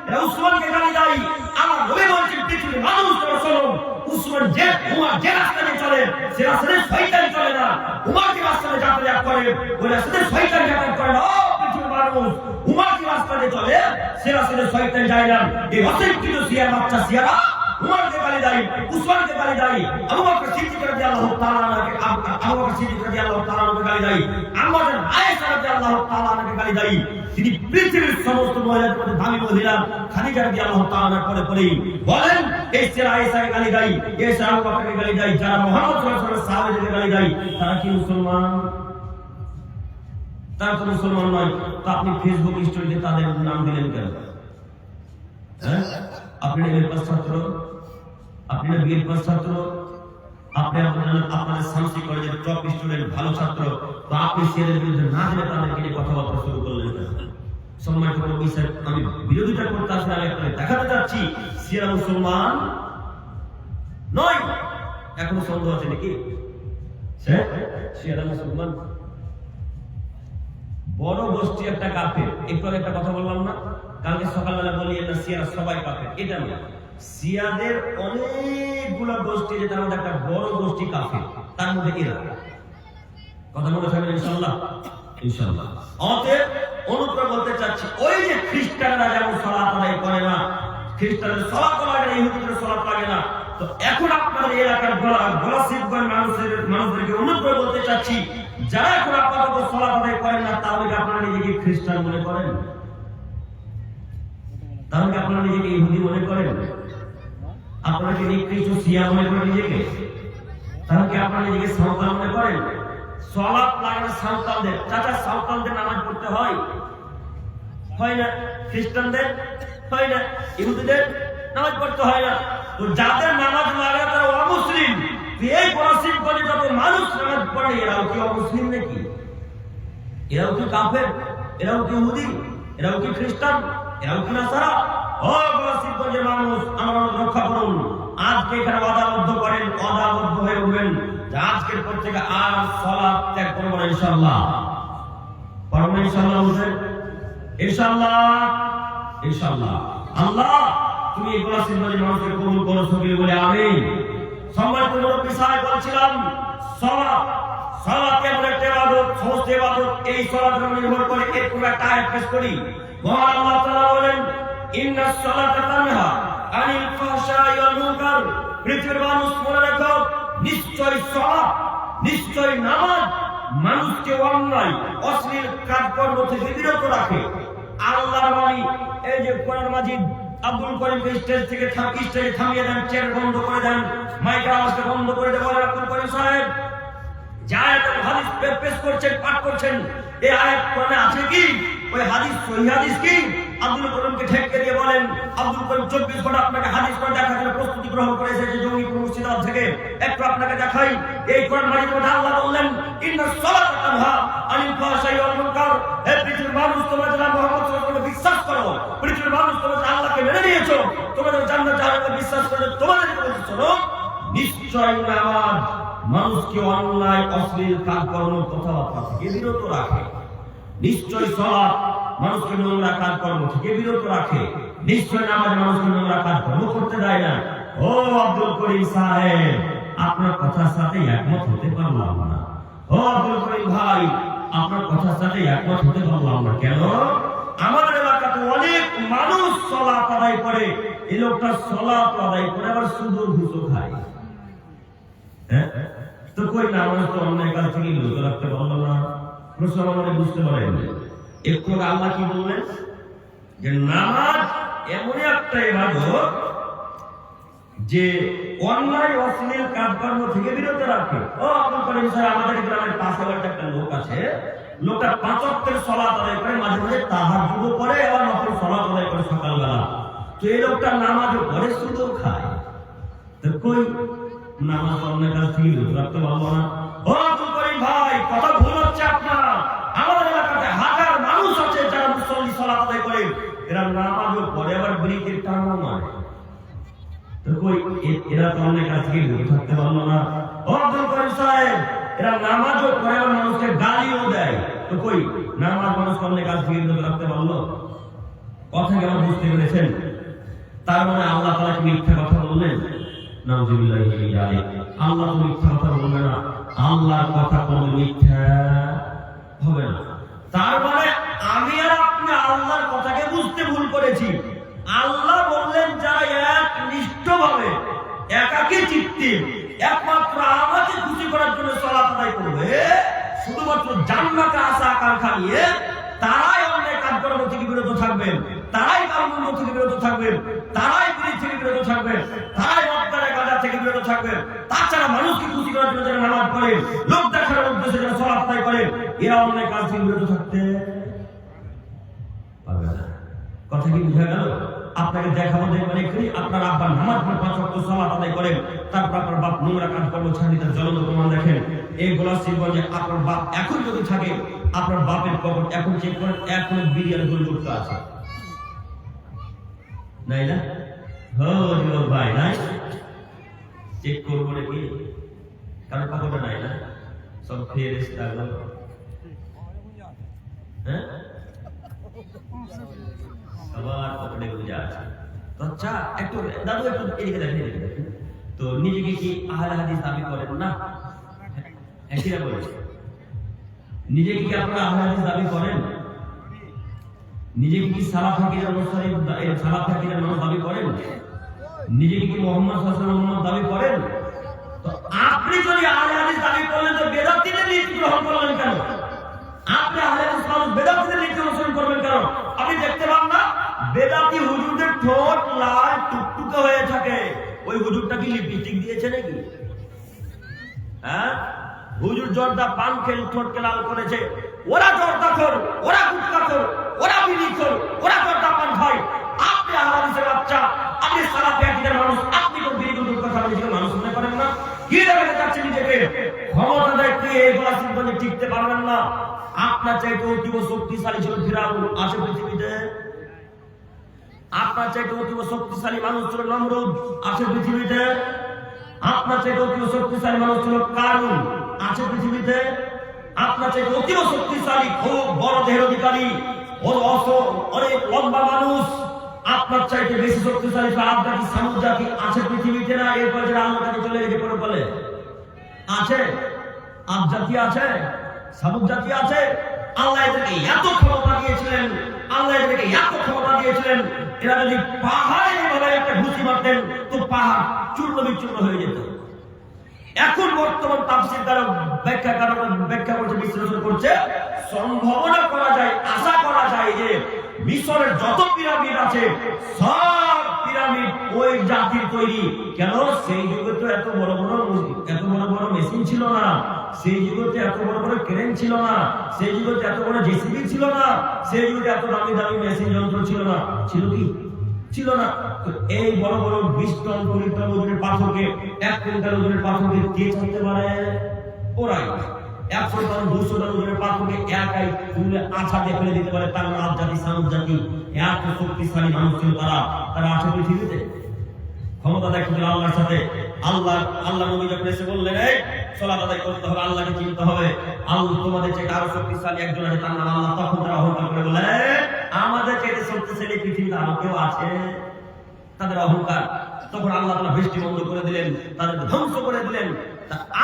এরা উসমানকে গালি দেয়। আমার নবী বলেছেন পৃথিবীর মানুষ তোমরা শোনো, উসমান যে উমার যে রাস্তায় চলে সে রাস্তায় শয়তান চলে না। উমার যে রাস্তায় যাতায়াত করে ওই রাস্তায় শয়তান যাতায়াত করে না। ও পৃথিবীর মানুষ, উমার যে রাস্তায় চলে সে রাস্তায় শয়তান যায় না। এই অশিক্ষিত শিয়ার বাচ্চা শিয়ারা উমারকে গালি দেয়, উসমানকে গালি দেয়, আবু বকর সিদ্দিক রাদিয়াল্লাহু তাআলা আনহুকে গালি দেয়, আমাদের আয়েশা রাদিয়াল্লাহু তাআলা আনহাকে গালি দেয়। তিনি পৃথিবীর সমস্ত মহিলাদের মধ্যে দামি মহিলা খাদিজা রাদিয়াল্লাহু তাআলা আনহার পরে বলেন এই সেরা আয়েশাকে গালি দেয়, এই সেরা আবু বকরকে গালি দেয়, যারা মুহাম্মদ সাল্লাল্লাহু আলাইহি ওয়াসাল্লামের সাহাবাদেরকে গালি দেয়, তারা কি মুসলমান? তারা তো মুসলমান নয়। তো আপনি ফেসবুক স্টোরিতে তাদের নাম দিলেন কেন? আপনি এর পাস ছাত্র, আপনি বিএর পাস ছাত্র, আপনি আপনাদের শান্তি কলেজের টপ স্টুডেন্ট, ভালো ছাত্র, তো আপনি সেদের বিরুদ্ধে না দিলে তাদেরকে নিয়ে কথাবার্তা শুরু করলেন কেন? সম্মানিত প্রফেসর, আমি বিরোধিতা করতে আসলে আমি আপনাকে দেখাতে চাচ্ছি সিরা মুসলমান নয়। এখনো সন্দেহ আছে নাকি? সিরা মুসলমান বড় গোষ্ঠী একটা কাফের। একটু একটা কথা বললাম না, কালকে সকালবেলা বলি এটা সিয়ারা সবাই কাফের, এটা না। সিয়াদের অনেকগুলো গোষ্ঠী, যে তার মধ্যে একটা বড় গোষ্ঠী কাফের, তার মধ্যে এরা। কথা মনে থাকবে ইনশাআল্লাহ? ইনশাআল্লাহ। অতএব অনুপ্রাণ বলতে চাচ্ছি, ওই যে খ্রিস্টানরা যেমন সালাত আদায় করে না, খ্রিস্টানদের সালাত লাগে না, ইহুদিদের সালাত লাগে না, তো এখন আপনাদের এলাকার গলাশিবগঞ্জ মানুষদেরকে অনুপ্রাণ বলতে চাচ্ছি, যারা এখন আপাতত সালাত আদায় করেন না, তাহলে কি আপনারা নিজেকে খ্রিস্টান মনে করেন? তাহলে কি আপনারা নিজেকে ইহুদি মনে করেন? আপনারা কি নিকৃষ্ট শিয়া মনে করেন নিজেকে? তাহলে কি আপনারা নিজেকে সাঁওতাল মনে করেন? সালাত লাগে না সাঁওতালদের, চাচা সাঁওতালদের নামাজ পড়তে হয় না? খ্রিস্টানদের হয় না? ইহুদিদের নামাজ পড়তে হয় না? তো যাদের নামাজ লাগে তারা অমুসলিম। এই পরাশিম করে যত মানুষ নামাজ পড়ে, এরাও কি অমুসলিম নাকি? এরাও কি কাফের? এরাও কি ইহুদি? এরাও কি খ্রিস্টান? এরাও কি নাসারা? ও পরাশিম করে মানুষ, আমরা রক্ষা করুন। আজকে এখানে অদাবদ্ধ করেন, অদাবদ্ধ হয়ে উঠবেন যে আজকের পর থেকে আর সালাত ত্যাগ করবো না ইনশাআল্লাহ। পড়বেন ইনশাআল্লাহ? বলছেন ইনশাআল্লাহ, ইনশাআল্লাহ। আল্লাহ তুমি এই পরাশিম করে মানুষকে কবুল করো, সকলে বলে আমিন। সম্মানিত মুরব্বী সাহেব, বলছিলাম সালাত এমন একটা ইবাদত, সমস্ত ইবাদত এই সালাতের উপর নির্ভর করে। এর পুরো একটা আয়াত পেশ করি। মহান আল্লাহ তাআলা বলেন, ইন্নাস সালাতা তানহা আনিল ফাহশাই ওয়াল মুনকার। পৃথিবীর মানুষ মনে রাখো, নিশ্চয় সালাত, নিশ্চয় নামাজ মানুষকে অন্যায় অশ্লীল কাজকর্ম থেকে বিরত রাখে। আল্লাহর বাণী, এই যে কোরআন মাজিদ, আব্দুল করিমকে স্টেজ থেকে থামিয়ে দেন, চেয়ার বন্ধ করে দেন, মাইকের আওয়াজটা বন্ধ করে দেন। আব্দুল করিম সাহেব যে আয়াত হাদিস পেশ করছেন, পাঠ করছেন, এই আয়াত কোরআনে আছে কি? ওই হাদিস সহিহ হাদিস কি? আব্দুল করিমকে ঠেকে দিয়ে বলেন, আব্দুল করিম 24 ঘন্টা আপনাকে হাদিস করে দেখার জন্য প্রস্তুতি গ্রহণ করেছে যে জঙ্গিপুর মুর্শিদাবাদ থেকে। একটু আপনাকে দেখাই, এই কোরআন মাজিদের মধ্যে আল্লাহ বললেন, ইন্নাস সালাতা তানহা আনিল ফাহশাই ওয়াল মুনকার। হে পৃথিবীর মানুষ, তোমরা যারা মুহাম্মদ সাল্লাল্লাহু আলাইহি ওয়াসাল্লামকে বিশ্বাস করো, পৃথিবীর মানুষ তোমরা যারা আল্লাহকে মেনে নিয়েছো, তোমরা যারা জান্নাত জাহান্নামকে বিশ্বাস করো, তোমাদেরকে বলছি শোনো, নিশ্চয় নামাজ মানুষকে অন্যায় অশ্লীল কাজকর্ম কথাবার্তা থেকে বিরত রাখে। নিশ্চয় সালাত মানুষকে নোংরা কাজকর্ম থেকে বিরত রাখে। নিশ্চয় নামাজ মানুষকে নোংরা কাজকর্ম করতে দেয় না। ও আব্দুল করিম সাহেব, আপনার কথার সাথে একমত হতে পারলাম না। ও আব্দুল করিম ভাই, আপনার কথার সাথে একমত হতে পারলাম না। কেন? আমাদের এলাকাতে অনেক মানুষ সালাত আদায় করে, এই লোকটা সালাত আদায় করে আবার সুদূর ঘুষও খায়। তো কই নামাজ তো অন্যায় কাজ থেকে বিরত রাখতে পারলো না? প্রশ্ন আমাকে বুঝতে পারেন। একটু আল্লাহ কি বললেন? যে নামাজ এমন একটা ইবাদত যে অন্যায় অশ্লীল কাজকর্ম থেকে বিরত রাখে। ও আব্দুল করিম সাহেব, আমাদের গ্রামের পাশে একটা লোক আছে, লোকটা 5 ওয়াক্তের সালাত আদায় করে, মাঝে মাঝে তাহাজ্জুদও পড়ে, আবার নফল সালাত আদায় করে সকালবেলা। তো এই লোকটা নামাজও পড়ে, সুদও খায়। তো কই নামাজ অন্যায় কাজ থেকে বিরত রাখতে পারবো না? ও আব্দুল করিম ভাই, কথা ভুল হচ্ছে আপনার। আমাদের এলাকাতে হাজার মানুষ আছে যারা মুসল্লি সালাত আদায় করে, এরা নামাজও পড়ে, আবার ব্রিকের টানও মারে। তো কই এরা তো অন্যায় কাজ থেকে বিরত থাকতে পারলো না? ও আব্দুল করিম সাহেব, এরা নামাজও পড়ে, আবার মানুষকে গালিও দেয়। তো কই নামাজ মানুষকে অন্যায় কাজ থেকে বিরত রাখতে পারলো? কথা কেমন বুঝতে পেরেছেন? তার মানে আল্লাহ তাআলা কি মিথ্যা কথা বললেন? নাউযুবিল্লাহি মিন যালিক। আল্লাহ তো মিথ্যা কথা বলবে না, আল্লাহর কথা কোনো মিথ্যা হবে না। তার মানে আমি আর আপনি আল্লাহর কথাকে বুঝতে ভুল করেছি। আল্লাহ বললেন যারা একনিষ্ঠভাবে একাকী চিত্তে একমাত্র আমাকে খুশি করার জন্য সালাত আদায় করবে, শুধুমাত্র জান্নাতে আশা আকাঙ্ক্ষা নিয়ে তারাই অন্যায় কাজকর্ম থেকে বিরত থাকবেন, তারাই কালমন্দ থেকে বিরত থাকবেন, তারাই বিড়ি থেকে বিরত থাকবেন, তারাই মদ গাঁজা থেকে বিরত থাকবেন। তাছাড়া মানুষকে খুশি করার জন্য যারা নামাজ পড়েন, লোক দেখানোর উদ্দেশ্যে যারা সালাত আদায় করেন, এরা অন্যায় কাজ থেকে বিরত থাকতে পারবে না। কথা কি বুঝা গেল? আপনাকে দেখাবো দেখবেন এখানে আপনার আব্বা নামাজ পড়ে 5 ওয়াক্ত সালাত আদায় করেন, তারপর আপনার বাপ নোংরা কাজ কর্ম ছাড়ি তার জ্বলন্ত প্রমাণ দেখেন। এই গোলাশিবগঞ্জে আপনার বাপ এখন যদি থাকে, আপনার বাপের পকেট এখন চেক করেন, এখন বিরিয়ানি পরিযুক্ত আছে নাই না? ভাই নাই চেক করবো নাকি? কারণ পকেটে নাই না, সব খেয়ে রেস্ট থাকলো। হ্যাঁ, সবার পকেটে গুজা আছে। তো আচ্ছা, একটু দাদু একটু এদিকে দেখেন, এদিকে দেখেন তো। নিজেকে কি আহলে হাদিস দাবি করেন না? একইরা বলেছে, নিজেকে কি আপনারা আহলে হাদিস দাবি করেন? নিজেকে কি সালাফ হাকিদের অনুসারী, সালাফ হাকিদের মানুষ দাবি করেন? নিজেকে কি মুহাম্মদ সাল্লাল্লাহু আলাইহি ওয়াসাল্লাম দাবি করেন? তো আপনি যদি আহলে হাদিস দাবি করলেন, তো বেদাতীদের নীতি গ্রহণ করলেন কেন? আপনি আহলে হাদিস মানুষ বেদাতীদের নীতি অনুসরণ করবেন কেন? আপনি দেখতে পান না বেদাতি হুজুরদের ঠোঁট লাল টুকটুকে হয়ে থাকে, ওই হুজুরটা কি লিপস্টিক দিয়েছে নাকি? হ্যাঁ, হুজুর জর্দা পান খেয়ে ঠোঁটকে লাল করেছে। ওরা জর্দাখোর, ওরা গুটখাখোর, ওরা বিড়িখোর, ওরা জর্দা পান খায়। আপনি আহলে হাদিসের বাচ্চা, আপনি সালাফি আকীদার মানুষ, আপনি কোন বিড়ি গুটখা খাবেন নিজেকে মানুষ মনে করেন না? কি দেখাতে চাচ্ছেন নিজেকে? ক্ষমতা দেখতে এই গোলাশিবগঞ্জে টিকতে পারবেন না। আপনার চাইতে অতীব শক্তিশালী ছিল ফিরাউন, আছে পৃথিবীতে? আপনার চাইতে অতীব শক্তিশালী মানুষ ছিল নমরুদ, আছে পৃথিবীতে? আপনার চাইতে অতীব শক্তিশালী মানুষ ছিল কারুন, আছে পৃথিবীতে? আপনার চাইতে অতীব শক্তিশালী খুব বড় দেহের অধিকারী অনেক লম্বা মানুষ, আপনার চাইতে বেশি শক্তিশালী আদ জাতি সামুদ জাতি, আছে পৃথিবীতে না? এরপর যারা আল্লাহ কাছে চলে গেছে পরে বলে আছে, আদ জাতি আছে, সামুদ জাতি আছে। আল্লাহ এদেরকে এত ক্ষমতা দিয়েছিলেন, আল্লাহ এদেরকে এত ক্ষমতা দিয়েছিলেন, এরা যদি পাহাড়ে এভাবে একটা ঘুষি মারতেন তো পাহাড় চূর্ণ বিচূর্ণ হয়ে যেত। এখন বর্তমান তাফসীরকারক ব্যাখ্যা করছে, বিশ্লেষণ করছে, সম্ভাবনা করা যায়, আশা করা যায় যে মিশরের যত পিরামিড আছে সব পিরামিড ওই জাতির তৈরি। কেন? সেই যুগে তো এত বড় বড় মেশিন ছিল না, সেই যুগে তো এত বড় বড় ক্রেন ছিল না, সেই যুগে তো এত বড় জেসিবি ছিল না, সেই যুগে এত দামি দামি মেশিন যন্ত্র ছিল না। ছিল কি? ছিল না। তো এই বড় বড় 20 টন 20 টন ওজনের পাথরকে, 1 কুইন্টাল ওজনের পাথরকে কে চালাতে পারে? ওরাই। 100 টন 200 টন ওজনের পাথরকে একাই তুলে আছা দিয়ে ফেলে দিতে পারে। তার আদ জাতি সামুদ জাতি, এত শক্তিশালী মানুষ ছিল তারা আছে পৃথিবীতে। ক্ষমতা দেখতে আল্লাহর সাথে। আল্লাহ নবী যখন এসে বললেন এই সালাত আদায় করতে হবে, আল্লাহকে চিনতে হবে, আল্লাহ তোমাদের চেয়ে আরো শক্তিশালী একজন আছে, তার নাম আল্লাহ। তখন তারা অহংকার করে বলে আমাদের চেয়ে শক্তিশালী পৃথিবীতে আরো কেউ আছে? তাদের অহংকার। তখন আল্লাহ তাআলা বৃষ্টি বন্ধ করে দিলেন, তাদেরকে ধ্বংস করে দিলেন।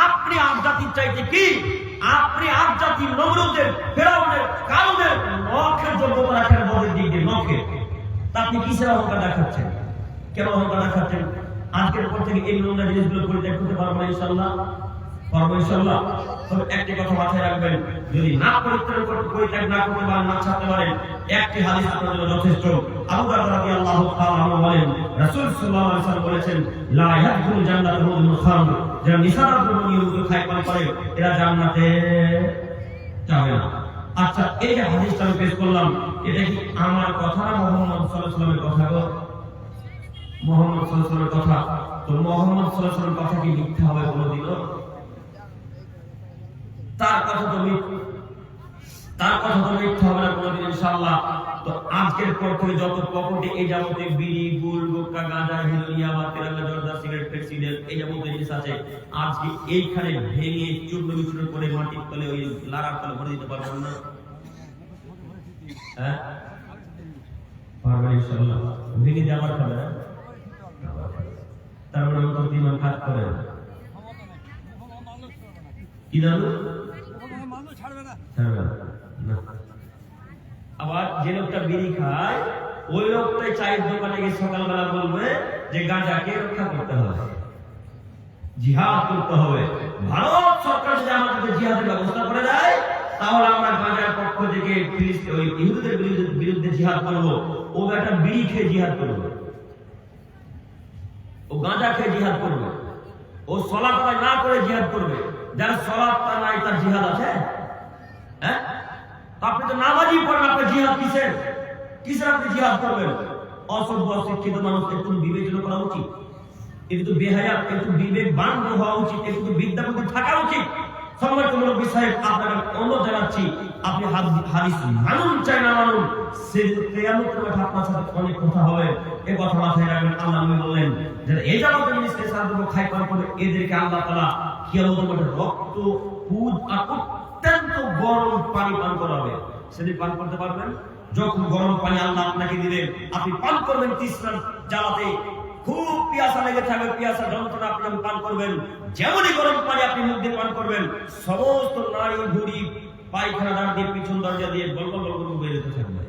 আপনি আদ জাতির চাইতে কি? আপনি আদ জাতির নমরুদের, ফেরাউনের, কারুনের নখের যোগ্যতা রাখেন, বদের দিক দিয়ে নখের। তা আপনি কিসের অহংকার দেখাচ্ছেন? কেন অহংকার দেখাচ্ছেন? আজকের পর থেকে এই নোংরা জিনিসগুলো পরিত্যাগ করতে পারবো না ইনশাআল্লাহ? পারবো ইনশাআল্লাহ। তবে একটি কথা মাথায় রাখবেন, যদি না পরিত্যাগ না করতে পারেন, না ছাড়তে পারেন, একটি হাদিস আপনার জন্য যথেষ্ট। আবু দারদা রাদিয়াল্লাহু তাআলা আনহু বলেন, রাসূল সাল্লাল্লাহু আলাইহি ওয়াসাল্লাম বলেছেন, লা ইয়াদখুলুল জান্নাতা মুদমিনুল খামর, যারা নিশারাত নিয়মিত খায় পান করে এরা জান্নাতে যাবে না। আচ্ছা, এই যে হাদিসটা আমি পেশ করলাম, এটা কি আমার কথা না মুহাম্মদ সাল্লাল্লাহু আলাইহি ওয়াসাল্লামের কথা? গো, মুহাম্মদ সাল্লাল্লাহু আলাইহি ওয়াসাল্লামের কথা। তো মুহাম্মদ সাল্লাল্লাহু আলাইহি ওয়াসাল্লামের কথা কি মিথ্যা হবে কোনোদিনও? তার কথা তো মিথ্যা হবে না কোনোদিন ইনশাআল্লাহ। তো আজকের পর থেকে যত পকেটে এই যাবতীয় বিড়ি, গুল, গুটখা, গাঁজা, হিরোইন, তেরাঙ্গা, জর্দা, সিগারেট, পেট্সিডেল, এই যাবতীয় জিনিস আছে, আজকে এইখানে ভেঙে চূর্ণ বিচূর্ণ করে মাটির তলে, ওই লারার তলে ভরে দিতে পারবেন না? হ্যাঁ, পারবেন ইনশাআল্লাহ। ভেঙে দিয়ে আবার খাবে না? তার মানে অন্তত ইমান কাজ করে কি জানো? ছাড়বে না। আবার যে লোকটা বিড়ি খায়, ওই লোকটাই চায়ের দোকানে গিয়ে সকালবেলা বলবে যে গাঁজাকে রক্ষা করতে হবে। জিহাদ করতে হবে। ভারত সরকার যদি আমাদের জিহাদের ব্যবস্থা করে দেয় তাহলে আমরা গাজার পক্ষ থেকে ওই ইহুদিদের বিরুদ্ধে জিহাদ করব। ও একটা বিড়ি খেয়ে জিহাদ করবে, ও গাঁজা খেয়ে জিহাদ করবে, ও সালাত আদায় না করে জিহাদ করবে। যার সালাত নাই তার জিহাদ আছে? হ্যাঁ, আপনি তো নামাজই পড়েন, আপনি জিহাদ কিসের আপনি জিহাদ করবেন? অসভ্য অশিক্ষিত মানুষ একটু বিবেচনা করা উচিত, একটু বেহায়া, একটু বিবেকবান হওয়া উচিত, একটু বিদ্যাপতি থাকা উচিত। সম্মানিত মুরব্বী সাহেব, আপনাকে অনুরোধ জানাচ্ছি, আপনি হাদিস মানুন চাই না মানুন, সে কিয়ামতের মাঠে আপনার সাথে অনেক কথা হবে। এই কথা মাথায় রাখবেন। আল্লাহ নবী বললেন যারা এই জামাতের জিনিসকে সাহায্য খায় পান করবে, এদেরকে আল্লাহ তাআলা কিয়ামতের মাঠে রক্ত, দুধ আর অত্যন্ত গরম পানি পান করাবে। সেদিন পান করতে পারবেন? যখন গরম পানি আল্লাহ আপনাকে দিবেন, আপনি পান করবেন তৃষ্ণার জ্বালাতে, খুব পিয়াসা লেগে থাকবে, পিয়াসা যন্ত্রণা আপনি পান করবেন। যেমনই গরম পানি আপনি মুখ দিয়ে পান করবেন, সমস্ত নাড়ি ভুঁড়ি পায়খানা দ্বার দিয়ে পিছন দরজা দিয়ে গলগল গলগল বের হতে থাকবে,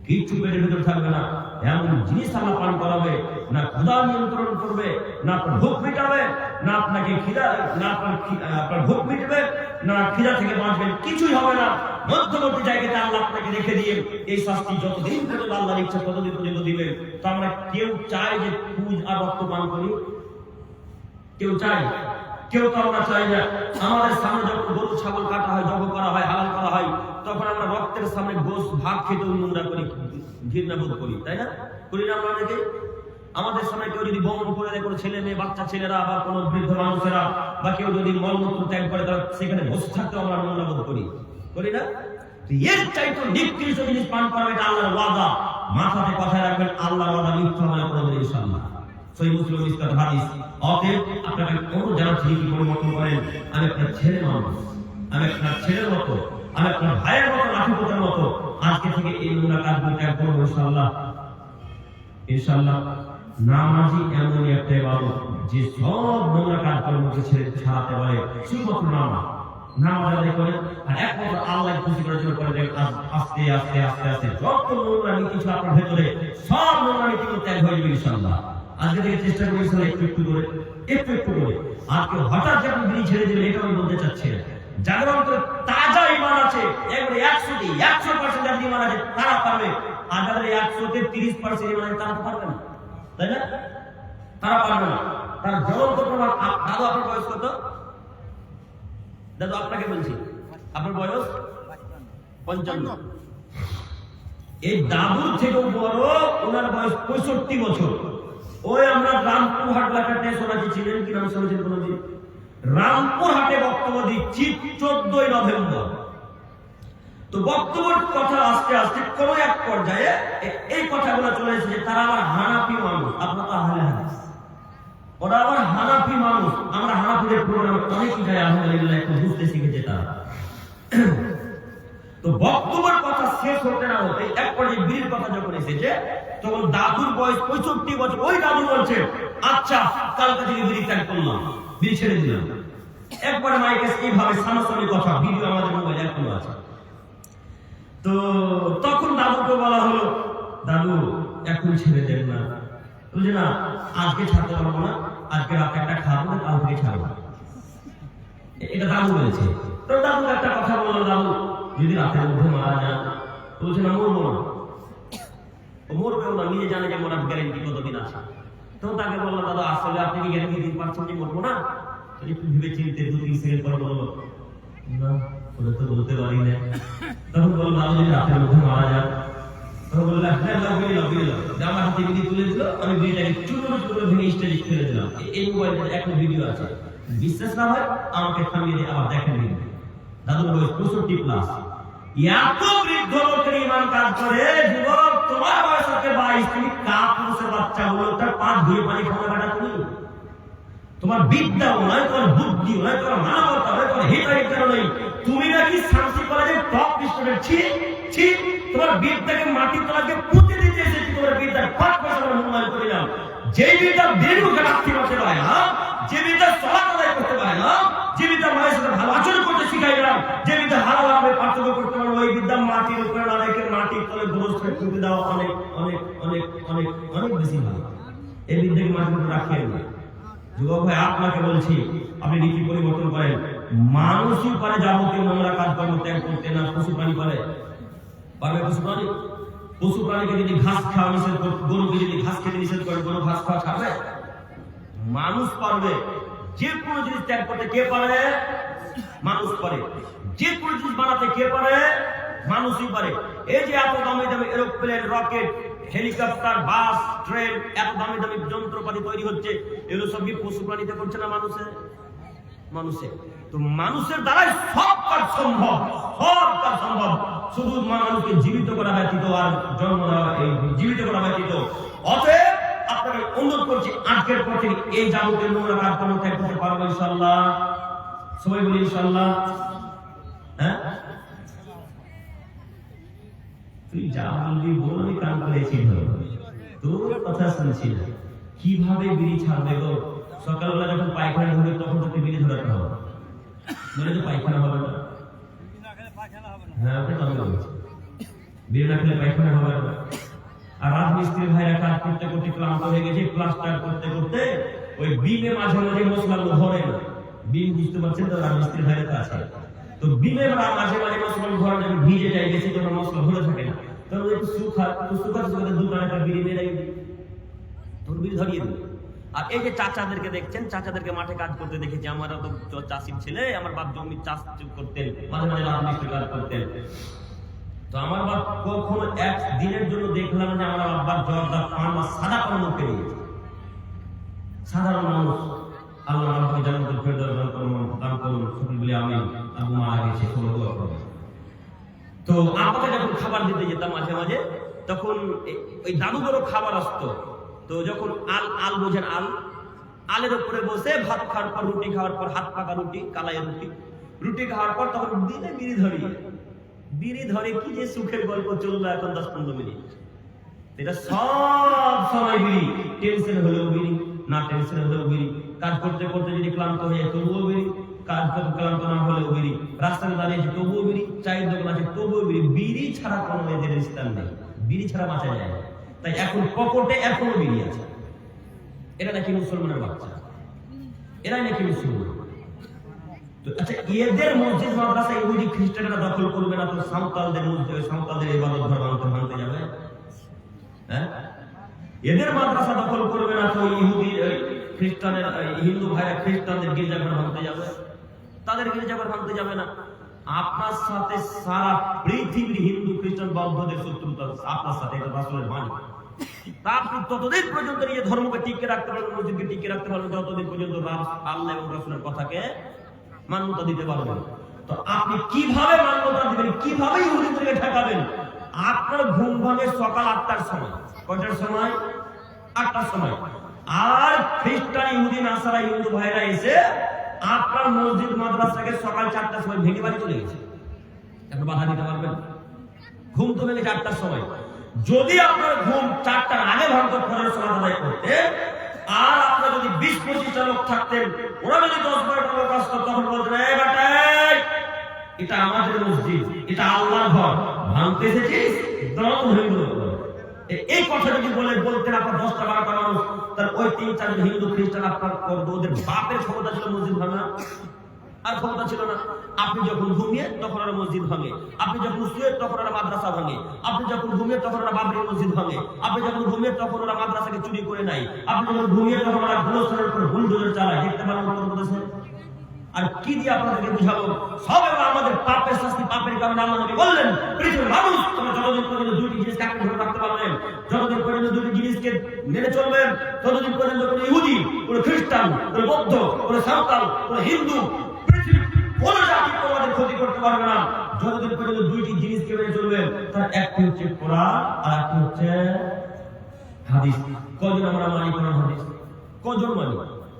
কিচ্ছু পেটের ভিতর থাকবে না। এমন জিনিস আমরা পান করাবে, না ক্ষুধা নিয়ন্ত্রণ করবে, না আপনার ভোক মিটাবে, না আপনাকে খিদা, না আপনার ভোক মিটবে, না খিদা থেকে বাঁচবেন, কিছুই হবে না। মধ্যবর্তী জায়গাতে আল্লাহ আপনাকে রেখে দিয়ে এই শাস্তি যতদিন পর্যন্ত আল্লাহর ইচ্ছা ততদিন পর্যন্ত দিবেন। তো আমরা কেউ চাই যে দুধ আর রক্ত পান করি? কেউ চাই? কেউ তো আমরা চাই না। আমাদের সামনে যখন গরু ছাগল কাটা হয়, জব করা হয়, হালাল করা হয়, তখন আমরা রক্তের সামনে গোশ ভাগ খেতে নোংরা করি, ঘৃণা বোধ করি, তাই না? করি না আমরা অনেকে? আমাদের সামনে কেউ যদি বমন করে দেয়, কোনো ছেলে মেয়ে, বাচ্চা ছেলেরা বা কোনো বৃদ্ধ মানুষেরা, বা কেউ যদি মলমূত্র ত্যাগ করে, তারা সেখানে বসে থাকতে আমরা নোংরা বোধ করি না? এর চাইতে নিকৃষ্ট জিনিস পান করা এটা আল্লাহর ওয়াদা। মাথাতে কথা রাখবেন, আল্লাহর ওয়াদা মিথ্যা নয় কোনোদিন ইনশাআল্লাহ। সহিহ মুসলিম ইসকাত হাদিস। অতএব আপনাকে অনুরোধ জানাচ্ছি কি পরিবর্তন করেন। আমি আপনার ছেলে মানুষ, আমি আপনার ছেলের মতো, আমি আপনার ভাইয়ের মতো, লাঠিপতির মতো আজকে থেকে এই নোংরা কাজগুলো ত্যাগ করবো ইনশাআল্লাহ। নামাজি এমনই একটা ইবাদত যে সব নোংরা কাজকর্মকে ছেড়ে ছাড়াতে পারে, শুধুমাত্র নামাজ আদায় করেন আর একমাত্র আল্লাহ খুশি করার জন্য করে দেখেন। আস্তে আস্তে আস্তে আস্তে যত নোংরা নীতি ছিল আপনার ভেতরে, সব নোংরা নীতিগুলো ত্যাগ হয়ে যাবে ইনশাআল্লাহ। আজকে থেকে চেষ্টা করি ইনশাআল্লাহ একটু করে। আজকে হঠাৎ যে আপনি বিড়ি ছেড়ে দিলেন, এটা আমি বলতে চাচ্ছি না। যাদের অন্তরে তাজা ঈমান আছে, একবারে 100% যাদের ঈমান আছে তারা পারবে, আর যাদের 100-তে 30% ঈমান আছে তারা পারবে না, তাই না? তারা পারবে না। তার জ্বলন্ত প্রমাণ। দাদু আপনার বয়স কত? দাদু আপনাকে বলছি, আপনার বয়স 55। এই দাদুর থেকেও বড় ওনার বয়স 65 বছর। ওই আমরা রামপুরহাট এলাকাতে শোনাচ্ছি, ছিলেন কি নাম শুনেছেন কোনদিন? রামপুরহাটে বক্তব্য দিচ্ছি 14 নভেম্বর। তো বক্তব্যের কথা আস্তে আস্তে কোন এক পর্যায়ে এই কথাগুলো চলে এসেছে, তারা আবার হানাফি মানুষ, আপনার তো আহলে হাদিস, ওরা আবার হানাফি মানুষ। আমরা হানাফিদের প্রোগ্রামে অনেক জায়গায় আলহামদুলিল্লাহ একটু বুঝতে শিখেছে তারা। তো বক্তব্যের কথা শেষ হতে না হতে এক পর্যায়ে বিড়ির কথা যখন এসেছে, তখন দাদুর বয়স 65 বছর। ওই দাদু বলছে, আচ্ছা কালকে থেকে বিড়ি ত্যাগ করলাম, বিড়ি ছেড়ে দিলাম। একবার মাইকে এইভাবে সামনাসামনি কথা, ভিডিও আমাদের মোবাইলে এখনো আছে। তো তখন দাদুকে বলা হলো, দাদু এখন ছেড়ে দেন না। বুঝলি না, আজকে ছাড়তে পারবো না, আজকে রাতে একটা খাবো না, কাল থেকে ছাড়বো। এটা দাদু বলেছে। তো দাদু একটা কথা বললো, দাদু যদি রাতের মধ্যে মারা যান, বলছে না মরবো না। মরবেও না, নিজে জানে যে মরার গ্যারেন্টি কতদিন আছে। তো তাকে বললো, দাদা আসলে আপনি কি গ্যারেন্টি দিতে পারছেন যে মরবো না? একটু ভেবে চিনতে 2-3 সেকেন্ড পরে বললো, না ওটা তো বলতে পারি না। তখন বললো, দাদু যদি রাতের মধ্যে মারা যান, তখন বললো আমার হাতে বিড়ি তুলে দিল, আমি বিড়িটাকে চুরো ভেঙে স্টেজে ফেলে দিলাম। এই মোবাইলে এখন ভিডিও আছে, বিশ্বাস না হয় আমাকে থামিয়ে দিয়ে আবার দেখেন। দাদুর বয়স 65+। এত বৃদ্ধ লোকের ঈমান কাজ করে, যুবক তোমার বয়স হচ্ছে 22, তুমি কাপুরুষের বাচ্চা হলো, তার 5 ধুয়ে পানি খাওয়া কাটা তুমি। তোমার বিদ্যাও নয়, তোমার বুদ্ধিও নয়, তোমার মানবতা নয়, তোমার হিতাহিত নেই। তুমি নাকি শান্তি কলেজের টপ স্টুডেন্ট। ছি, তোমার বিদ্যাকে মাটির তলাকে পুঁতে দিতে এসেছি। তোমার বিদ্যার 5 বছর মূল্যায়ন করিলাম। যে বিদ্যা বের মুখে রাখতে পারতে পারে না, যে বিদ্যা সলাৎ আদায় করতে পারে না, যে বিদ্যা মায়ের সাথে ভালো আচরণ করতে শিখাইলাম, যে বিদ্যা হারালামে পার্থক্য করতে পারবো, ওই বিদ্যা মাটির উপরে না রেখে মাটির তলে গোরস্থায় পুঁতে দেওয়া অনেক অনেক অনেক অনেক অনেক বেশি ভালো। এই বিদ্যাকে মাটির উপরে রাখিয়ে না। যুবক ভাই আপনাকে বলছি, আপনি নীতি পরিবর্তন করেন। মানুষই পারে যাবতীয় নোংরা কাজকর্ম ত্যাগ করতে, না পশু প্রাণী পারে? পারবে পশু প্রাণী? পশু প্রাণীকে যদি ঘাস খাওয়া নিষেধ করে, গরুকে যদি ঘাস খেতে নিষেধ করে, গরু ঘাস খাওয়া ছাড়বে? মানুষ পারবে। যে কোনো জিনিস ত্যাগ করতে কে পারে? মানুষ পারে। যে কোনো জিনিস বানাতে কে পারে? মানুষই পারে। এই যে এত দামি দামি এরোপ্লেন, রকেট, হেলিকপ্টার, বাস, ট্রেন, এত দামি দামি যন্ত্রপাতি তৈরি হচ্ছে, এগুলো সব কি পশু প্রাণীতে করছে না মানুষে? মানুষে। তো মানুষের দ্বারাই সব কাজ সম্ভব, সব কাজ সম্ভব। শুধু মানুষকে জীবিত করা ব্যতীত আর জন্ম দেওয়া, এই জীবিত করা ব্যতীত। অতএব আপনাকে অনুরোধ করছি, আজকের পর থেকে এই যাবতীয় নোংরা কাজকর্ম ত্যাগ করতে পারবো ইনশাআল্লাহ। সবাই বলি ইনশাআল্লাহ। হ্যাঁ, তুই যা বলবি বল, আমি কান করেছি, তোর কথা শুনছি না। কিভাবে বিড়ি ছাড়বে গো? সকালবেলা যখন পায়খানা ধরবে তখন তোকে বিড়ি ধরাতে হবে, বলে তো পায়খানা হবে না। হ্যাঁ, ওকে তো আমি বলছি, বিড়ি না খেলে পায়খানা হবে না। আর রাজমিস্ত্রি ভাইরা কাজ করতে করতে ক্লান্ত হয়ে গেছে, প্লাস্টার করতে করতে ওই বিমে মাঝে মাঝে মশলা ধরে না। বিম বুঝতে পারছেন তো, রাজমিস্ত্রি ভাইরা তো আছে। তো বিমে মাঝে মাঝে মশলা ধরে যখন ভিজে যায়, বেশি যখন মশলা ধরে থাকে না, তখন একটু শুকাতে দোকানে একটা বিড়ি মেরে তোর বিড়ি ধরিয়ে দেবে। আর এই যে চাচাদেরকে দেখছেন, চাচাদেরকে মাঠে কাজ করতে দেখেছি। আমারও তো চাষির ছেলে, আমার বাপ জমি চাষ করতেন, মাঝে মাঝে রাজমিস্ত্রি কাজ করতেন। তো আমার বাপ কখনো এক দিনের জন্য দেখলাম যে আমার আব্বার জর্দা পান বা সাদা পান মুখে নিয়েছে। সাধারণ মানুষ, আল্লাহ আমাকে জান্নাতুল ফেরদাউস দান করুন, সকল বলে আমিন। আবু মারা গেছে, সবাই দোয়া করবেন। তো আমাকে যখন খাবার দিতে যেতাম মাঝে মাঝে, তখন ওই দাদু বড় খাবার আসতো। তো যখন আল বোঝেন, আলের উপরে বসে ভাত খাওয়ার পর, রুটি খাওয়ার পর, হাত পাকা রুটি, কালাইয়ের রুটি খাওয়ার পর তখন দিনে বিড়ি ধরে কি যে সুখের গল্প চললো এখন 10-15 মিনিট। এটা সব সময় বিড়ি, টেনশন হলেও বিড়ি, না টেনশন হলেও বিড়ি। কাজ করতে করতে যদি ক্লান্ত হয়ে যায় তবুও বিড়ি, কাজ করতে ক্লান্ত না হলেও বিড়ি। রাস্তায় দাঁড়িয়েছে তবুও বিড়ি, চায়ের দোকান আছে তবুও বিড়ি। বিড়ি ছাড়া কোনো মেয়েদের স্থান নেই, বিড়ি ছাড়া বাঁচা যায় না। তাই এখন পকেটে এখনো বিড়ি আছে। এটা নাকি মুসলমানের বাচ্চা, এরাই নাকি মুসলমান। তো আচ্ছা, এদের মসজিদ মাদ্রাসা ইহুদি খ্রিস্টানরা দখল করবে না তো সাঁওতালদের মধ্যে, সাঁওতালদের ইবাদত ঘর ভাঙতে যাবে? হ্যাঁ, এদের মাদ্রাসা দখল করবে না তো ইহুদি খ্রিস্টানের, হিন্দু ভাইরা খ্রিস্টানদের গির্জাঘর ভাঙতে যাবে? তাদের গির্জাঘর ভাঙতে যাবে না। আপনার সাথে সারা পৃথিবীর হিন্দু খ্রিস্টান বৌদ্ধদের শত্রুতা আপনার সাথে, এটা রাসূলের বাণী। তা আপনি ততদিন পর্যন্ত নিজের ধর্মকে টিকে রাখতে পারবেন, মসজিদকে টিকে রাখতে পারবেন, যতদিন পর্যন্ত আল্লাহ এবং রাসূলের কথাকে মান্যতা দিতে পারবেন। তো আপনি কিভাবে মান্যতা দিবেন, কিভাবে ইহুদিদেরকে ঠেকাবেন? আপনার ঘুম ভাঙে সকাল 8টার সময়। কয়টার সময়? 8টার সময়। আর খ্রিস্টান, ইহুদি, নাসারা, হিন্দু ভাইরা এসে আপনার মসজিদ মাদ্রাসাকে সকাল 4টার সময় ভেঙে বাড়ি চলে গেছে। আপনি বাধা দিতে পারবেন? ঘুম তো ভেঙে 4টার সময়। যদি আপনার ঘুম 4টার আগে ভাঙতো ফজরের সালাত আদায় করতে, আর আপনার যদি 20-25টা লোক থাকতেন, ওরা যদি 10-12টা লোক আসতো, তখন বলতেন, এই বেটা, এটা আমাদের মসজিদ, এটা আল্লাহর ঘর, ভাঙতে এসেছিস? দম হয়ে গেল। এই কথা যদি বলতেন আপনার 10টা-12টা মানুষ, তার ওই 3-4 হিন্দু খ্রিস্টান আপনার ওদের বাপের ক্ষমতা ছিল মসজিদ ভাঙা, আর ক্ষমতা ছিল না। আপনি যখন ঘুমিয়ে তখন ওরা মসজিদ ভাঙে, আপনি যখন শুয়ে তখন ওরা মাদ্রাসা ভাঙে, আপনি যখন ঘুমিয়ে তখন ওরা বাবরি মসজিদ ভাঙে, আপনি যখন ঘুমিয়ে তখন ওরা মাদ্রাসাকে চুরি করে নাই, আপনি যখন ঘুমিয়ে তখন ওরা গুলশানের উপর বুলডোজার চালায়। দেখতে পারেন উত্তরপ্রদেশে। আর কি দিয়ে আপনাদেরকে বুঝাবো? সব আমাদের পাপের শাস্তি, পাপের কারণে আল্লাহ নবী বললেন, পৃথিবীর মানুষ তোমরা যতদিন পর্যন্ত দুইটি জিনিসকে আঁকড়ে ধরে রাখতে পারবেন, যতদিন পর্যন্ত দুইটি জিনিসকে মেনে চলবেন, ততদিন পর্যন্ত কোনো ইহুদি, কোনো খ্রিস্টান, কোনো বৌদ্ধ, কোনো সাঁওতাল, কোনো হিন্দু, পৃথিবীর কোনো জাতি তোমাদের ক্ষতি করতে পারবে না। যতদিন পর্যন্ত দুইটি জিনিসকে মেনে চলবেন, তার একটি হচ্ছে কোরআন আর একটি হচ্ছে হাদিস। কজন আমরা মানি কোরআন হাদিস? কজন মানি?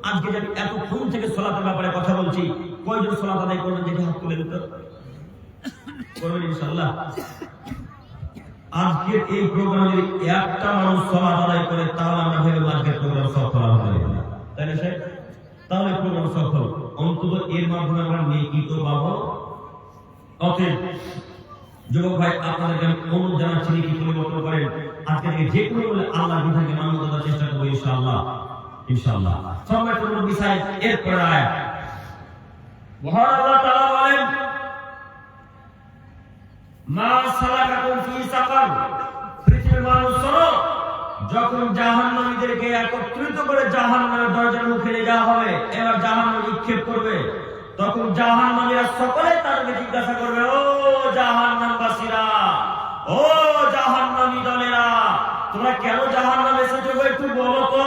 আজকে যদি এতক্ষণ থেকে সালাতের ব্যাপারে কথা বলছি, কয়জন সালাত আদায় করবেন? যেটা হাত তুলে দিতে করবেন ইনশাআল্লাহ। আজকের এই প্রোগ্রামে যদি একটা মানুষ সালাত আদায় করে, তাহলে আমরা ভেবে আজকের প্রোগ্রাম সফল হবে, তাই না স্যার? তাহলে প্রোগ্রাম সফল। অন্তত এর মাধ্যমে আমরা নেকি তো পাবো। অতএব যুবক ভাই, আপনাদেরকে আমি অনুরোধ জানাচ্ছি কি পরিবর্তন করেন। আজকে থেকে যে কোনো বলে আল্লাহর বিধানকে মান্য করার চেষ্টা করবো ইনশাআল্লাহ। ইনশাআল্লাহ। সম্মানিত মুরব্বী সাহেব, এরপর আয়াত মহান আল্লাহ তাআলা বলেন, মা সালাকাকুম ফি সাকার, পৃথিবীর মানুষ শোনো, যখন জাহান্নামীদেরকে একত্রিত করে জাহান্নামের দরজার মুখে নিয়ে যাওয়া হবে, এবার জাহান্নামে নিক্ষেপ করবে, তখন জাহান্নামীরা সকলে তাদেরকে জিজ্ঞাসা করবে, ও জাহান্নামবাসীরা, ও জাহান্নামী দলেরা, তোমরা কেন জাহান্নামে এসেছো? একটু বলো তো,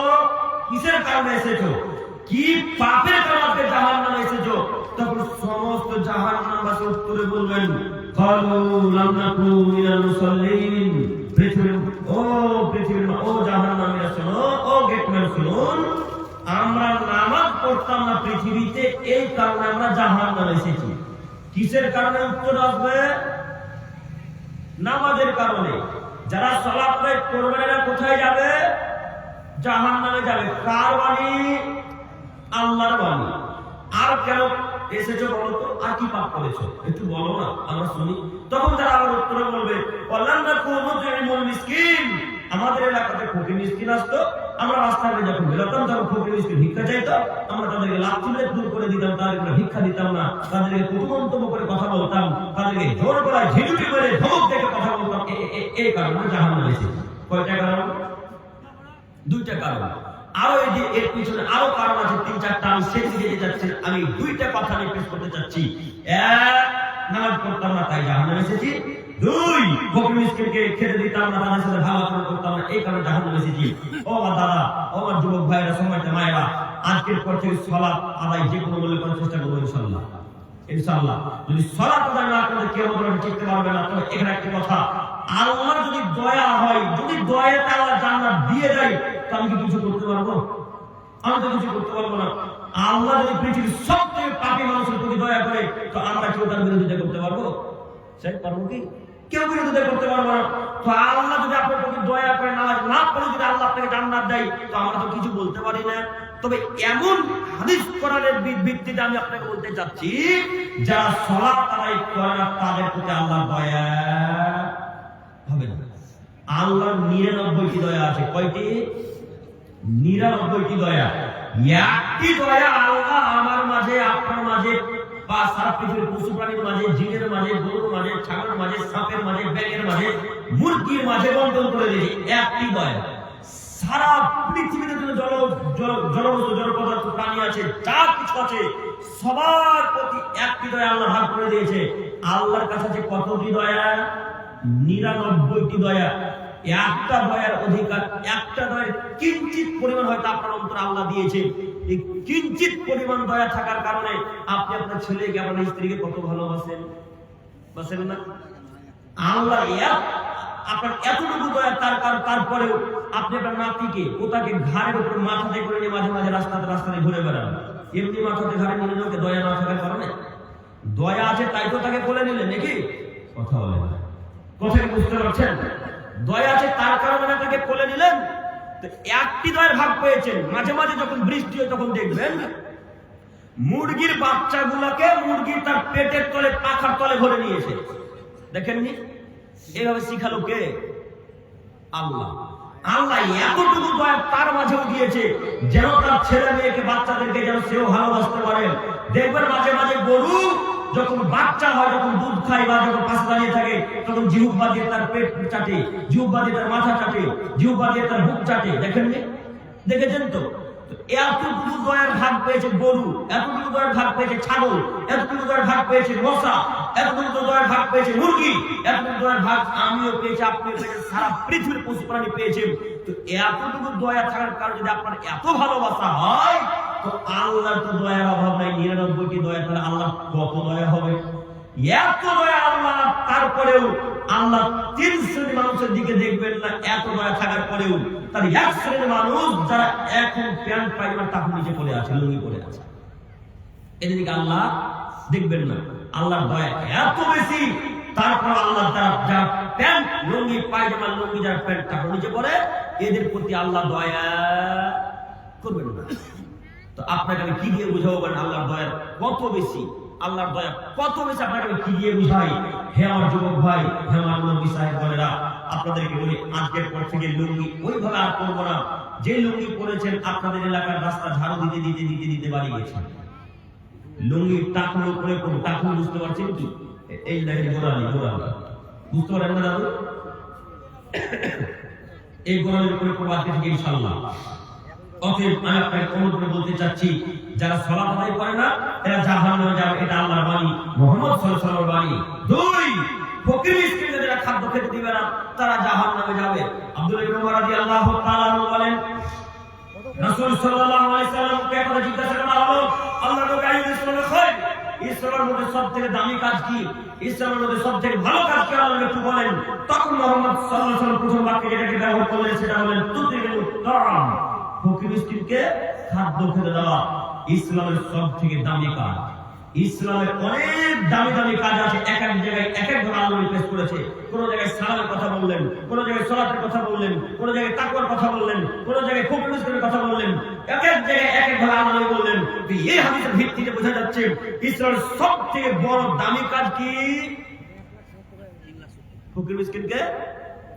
কিসের কারণে এসেছো? কি পাপের কারণে জাহান্নামে এসেছো? তখন সমস্ত জাহান্নামবাসী উত্তরে বলবেন, ক্বালু লাম নাকু মিনাল মুসাল্লিন, পৃথিবীর ও জাহান্নামীরা শোনো, ও গেটম্যান শুনুন, আমরা নামাজ পড়তাম না পৃথিবীতে, এই কারণে আমরা জাহান্নামে এসেছি। কিসের কারণে? উত্তর আসবে নামাজের কারণে। যারা সালাত আদায় করবে না কোথায় যাবে? জাহান্নামে যাবে। কার বাণী? আল্লাহর বাণী। আর কেন এসেছো বলো তো? আর কি পাপ করেছো একটু বলো না, আমরা শুনি। তখন তারা আবার উত্তরে বলবে, মিসকিন, আমাদের এলাকাতে ফকির মিসকিন আসতো, আমরা রাস্তায় যখন বেরোতাম তখন ফকির মিসকিন ভিক্ষা চাইতো, আমরা তাদেরকে লাভ তুলে দূর করে দিতাম, তাদেরকে ভিক্ষা দিতাম না, তাদেরকে কুমন্তব্য করে কথা বলতাম, তাদেরকে জোর গলায় ঝিনুকি করে ধমক দেখে কথা বলতাম। এই কারণে জাহান্নামে এসেছি। কয়টা কারণ? দুইটা কারণ। আরো এর পিছনে আরো কারণ আছে, 3-4টা। আমি শেষ দিকে যাচ্ছি, আমি দুইটা কথা নিয়ে পেশ করতে চাচ্ছি। এক, নামাজ পড়তাম না তাই জাহান্নামে এসেছি। দুই, ফকির মিসকিনকে খেতে দিতাম না, তাদের সাথে ভালো আচরণ করতাম না, এই কারণে জাহান্নামে এসেছি। ও আমার দাদা, ও আমার যুবক ভাইরা, সম্মানিত মায়েরা, আজকের পর থেকে সালাত আদায় যে কোনো মূল্যে করার চেষ্টা করবো ইনশাআল্লাহ। ইনশাআল্লাহ যদি সালাত আদায় না করলে কেউ আমাদের টিকতে পারবে না। তবে এখানে একটা কথা, আল্লাহর যদি দয়া হয়, যদি দয়াতে আল্লাহ জান্নাত দিয়ে দেয়, তো আমি কি কিছু করতে পারবো? আমি তো কিছু করতে পারবো না। আল্লাহ যদি পৃথিবীর সবচেয়ে পাপী মানুষের প্রতি দয়া করে, তো আমরা কেউ তার বিরোধিতা করতে পারবো? সেই পারবো কি? কেউ বিরোধিতা করতে পারবো না। তো আল্লাহ যদি আপনার প্রতি দয়া করে, নামাজ না পড়ে যদি আল্লাহ আপনাকে জান্নাত দেয়, তো আমরা তো কিছু বলতে পারি না। তবে এমন হাদিস কোরআনের ভিত্তিতে আমি আপনাকে বলতে চাচ্ছি, যারা সালাত আদায় করে না তাদের প্রতি আল্লাহর দয়া হবে না। আল্লাহর 99টি দয়া আছে। কয়টি? 99টি দয়া। একটি দয়া আল্লাহ আমার মাঝে, আপনার মাঝে, বা সারা পৃথিবীর পশু প্রাণীর মাঝে, জিনের মাঝে, গরুর মাঝে, ছাগলের মাঝে, সাপের মাঝে, ব্যাঙের মাঝে, মুরগির মাঝে বন্টন করে দিয়েছে। একটি দয়া। সারা পৃথিবীতে জলবস্তু, জড় পদার্থ, প্রাণী আছে, যা কিছু আছে, সবার প্রতি একটি দয়া আল্লাহ ভাগ করে দিয়েছে। আল্লাহর কাছে আছে কতটি দয়া? 99টি দয়া। একটা দয়ার অধিকার, একটা দয়ার কিঞ্চিত পরিমাণ হয়তো আপনার অন্তরে আল্লাহ দিয়েছে। এই কিঞ্চিত পরিমাণ দয়া থাকার কারণে আপনি আপনার ছেলেকে, আপনার স্ত্রীকে কত ভালোবাসেন, বাসেন না? আল্লাহ আপনার এতটুকু দয়া, তারপরেও আপনি আপনার নাতিকে, ওটাকে ঘাড়ের উপর মাথাতে করে নিয়ে মাঝে মাঝে রাস্তাতে ঘুরে বেড়ান। এমনি মাথাতে ঘাড়ে নিয়ে নিলে দয়া না থাকার কারণে? দয়া আছে তাই তো তাকে কোলে নিলেন নাকি? কথা বলে না, কথাকে বুঝতে পারছেন? দয়া আছে তার কারণে তাকে কোলে নিলেন। তো একটি দয়ার ভাগ পেয়েছেন। মাঝে মাঝে যখন বৃষ্টি হয় তখন দেখবেন মুরগির বাচ্চাগুলোকে মুরগি তার পেটের তলে, পাখার তলে ভরে নিয়েছে। দেখেননি? এইভাবে শিখালো কে? আল্লাহ। আল্লাহ এতটুকু দয়া তার মাঝেও দিয়েছে, যেন তার ছেলে মেয়েকে, বাচ্চাদেরকে যেন সেও ভালোবাসতে পারেন। দেখবেন মাঝে মাঝে গরু যখন বাচ্চা হয়, যখন দুধ খায় বা যখন পাশে দাঁড়িয়ে থাকে, তখন জিহ্বা দিয়ে তার পেট চাটে, জিহ্বা দিয়ে তার মাথা চাটে, জিহ্বা দিয়ে তার বুক চাটে। দেখেননি? দেখেছেন তো? এতটুকু দয়ার ভাগ পেয়েছে গরু, এতটুকু দয়ার ভাগ পেয়েছে ছাগল, এতটুকু দয়ার ভাগ পেয়েছে মশা, এতটুকু দয়ার ভাগ পেয়েছে মুরগি, এতটুকু দয়ার ভাগ আমিও পেয়েছি, আপনিও পেয়েছেন, সারা পৃথিবীর পশু প্রাণী পেয়েছেন। তো এতটুকু দয়া থাকার কারণে যদি আপনার এত ভালোবাসা হয়, তো আল্লাহর তো দয়ার অভাব নাই। 99টি দয়া, তাহলে আল্লাহ কত দয়া হবে? এত দয়া আল্লাহ, তারপরেও আল্লাহ 3 শ্রেণীর মানুষের দিকে দেখবেন না। এত দয়া থাকার পরেও তার 1 শ্রেণীর মানুষ যারা এখন প্যান্ট পায়জামা টাকা নিচে পড়ে আছে, লুঙ্গি পড়ে আছে, এদের দিকে আল্লাহ দেখবেন না। আল্লাহর দয়া এত বেশি, তারপর আল্লাহ যারা প্যান্ট, লুঙ্গি, পায়জামা, লুঙ্গি, যারা প্যান্ট টাকা নিচে পড়ে, এদের প্রতি আল্লাহ দয়া করবেন না। তো আপনাকে আমি কি দিয়ে বুঝাবো আল্লাহর দয়া কত বেশি? আল্লাহর দয়া কত বেশি আপনাকে আমি কি দিয়ে বুঝাই? হে আমার যুবক ভাই, হে আমার নবী সাহেব বলেরা, আপনাদেরকে বলি, আজকের পর থেকে লুঙ্গি ওইভাবে আর পরবো না। যে লুঙ্গি পরেছেন আপনাদের এলাকার রাস্তা ঝাড়ু দিতে দিতে দিতে দিতে বাড়ি গেছে। লুঙ্গি টাকলো করে পড়ুন, টাকলো বুঝতে পারছেন কি? এই দেখেন গোড়ালি, গোড়ালি বুঝতে পারেন না দাদু? এই গোড়ালির উপরে পড়বো আজকে থেকে ইনশাআল্লাহ। অতএব আমি আপনাকে অনুরোধ করে বলতে চাচ্ছি, যারা সালাত আদায় করে না এরা জাহান্নামে যাবে, এটা আল্লাহর বাণী, মুহাম্মদ সাল্লাল্লাহু আলাইহি ওয়াসাল্লামের বাণী। দুই, ফকির মিসকিনদের যারা খাদ্য খেতে দিবে না তারা জাহান্নামে যাবে। আব্দুল্লাহ ইবনে ওমর রাদিয়াল্লাহু তাআলা আনহু বলেন, রাসূল সাল্লাল্লাহু আলাইহি ওয়াসাল্লামকে কথা জিজ্ঞাসা করা হলো, আল্লাহর নবী আলাইহিস সালাম খায় ইসলামের মধ্যে সবথেকে দামি কাজ কি, ইসলামের মধ্যে সবথেকে ভালো কাজ কি, আল্লাহ একটু বলেন। তখন মুহাম্মদ সাল্লাল্লাহু আলাইহি ওয়াসাল্লাম প্রথম বাক্যে যেটাকে ব্যবহার করলেন সেটা হলেন তুতিল তাআম, ফকির মিসকিনকে খাদ্য খেতে দেওয়া ইসলামের সবথেকে দামি কাজ। ইসলামের অনেক দামি দামি কাজ আছে, এক এক জায়গায় এক এক ভাবে আল্লাহ পেশ করেছে। কোন জায়গায় সালাতের কথা বললেন, কোন জায়গায় সালাতের কথা বললেন, কোন জায়গায় তাকওয়ার কথা বললেন, কোন জায়গায় ফকির মিসকিনের কথা বললেন, এক এক জায়গায় এক এক ভাবে আল্লাহ বললেন। এই হাদিসের ভিত্তিতে বোঝা যাচ্ছে ইসলামের সবথেকে বড় দামি কাজ কি? ফকির মিসকিনকে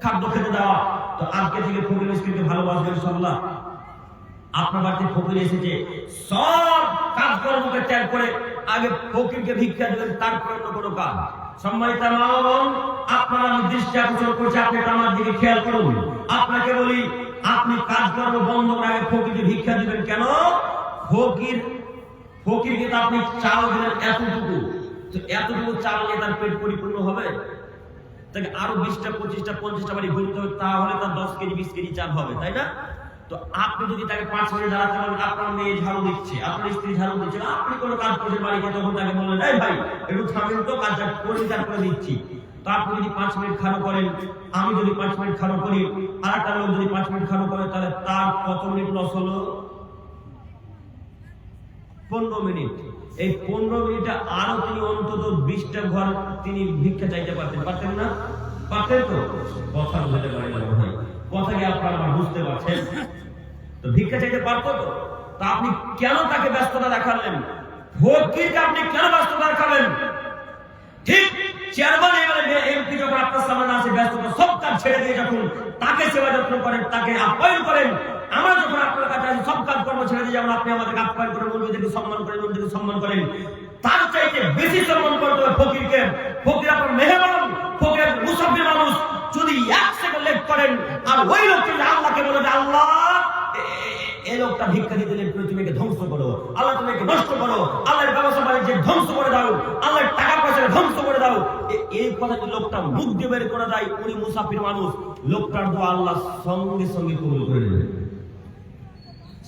খাদ্য খেতে দেওয়া। তো আজকে থেকে ফকির মিসকিনকে ভালোবাসবেন ইনশাআল্লাহ। আপনার বাড়িতে ফকির এসেছে, সব কাজকর্মকে ত্যাগ করে আগে ফকিরকে ভিক্ষা দেবেন, তারপর অন্য কোনো কাজ। সম্মানিত মা ও বোন, আপনারা আমি দৃষ্টি আকর্ষণ করছি, আপনি আমার দিকে খেয়াল করুন। আপনাকে বলি, আপনি কাজকর্ম বন্ধ করে আগে ফকিরকে ভিক্ষা দিবেন কেন? ফকিরকে তো আপনি চাল দিলেন এতটুকু, তো এতটুকু চাল নিয়ে তার পেট পরিপূর্ণ হবে? তাকে আরো 20টা 25টা 50টা বাড়ি ঘুরতে হবে, তাহলে তার 10 কেজি 20 কেজি চাল হবে, তাই না? তো আপনি যদি তাকে 5 মিনিট দাঁড়াতে বলেন, আপনার মেয়ে ঝাড়ু দিচ্ছে, আপনার স্ত্রী ঝাড়ু দিচ্ছে, আপনি কোনো কাজ করছেন বাড়িতে, তখন তাকে বললেন, এই ভাই একটু থামেন তো, কাজটা করে তারপরে দিচ্ছি। তো আপনি যদি 5 মিনিট খানো করেন, আমি যদি 5 মিনিট খানো করি, আর একটা লোক যদি 5 মিনিট খানো করে, তাহলে তার কত মিনিট লস হলো? 15 মিনিট। এই 15 মিনিটে আরো তিনি অন্তত 20টা ঘর তিনি ভিক্ষা চাইতে পারতেন না? পারতেন তো? কথা বুঝতে পারেন না ভাই, কথা কি আপনারা বুঝতে পারছেন? তো ভিক্ষা চাইতে পারতো তো? তা আপনি কেন তাকে ব্যস্ততা দেখালেন? ফকিরকে আপনি কেন ব্যস্ততা দেখাবেন? ঠিক চেয়ারম্যান এমপি যখন আপনার সামনে আসে, ব্যস্ততা সব কাজ ছেড়ে দিয়ে যখন তাকে সেবা যত্ন করেন, তাকে আপ্যায়ন করেন, আমরা যখন আপনার কাছে আসি সব কাজ কর্ম ছেড়ে দিয়ে যেমন আপনি আমাদেরকে আপ্যায়ন করেন, মৌলবীদেরকে সম্মান করেন, মন্দিরকে সম্মান করেন, তার চাইতে বেশি সম্মান করতে হবে ফকিরকে। ফকির আপনার মেহমান, ফকির মুসাফির মানুষ। যদি 1 সেকেন্ড লেট করেন আর ওই লোককে আল্লাহকে বলে যে আল্লাহ এই লোকটা ভিক্ষা দিতে লেট করে, তুমি একে ধ্বংস করো, আল্লাহ তুমি একে নষ্ট করো, আল্লাহর ব্যবসা বাণিজ্য ধ্বংস করে দাও, আল্লাহর টাকা পয়সা ধ্বংস করে দাও, এই কথা যদি লোকটা মুখ দিয়ে বের করে দেয়, উনি মুসাফির মানুষ, লোকটার দোয়া আল্লাহ সঙ্গে সঙ্গে কবুল করে নেবেন,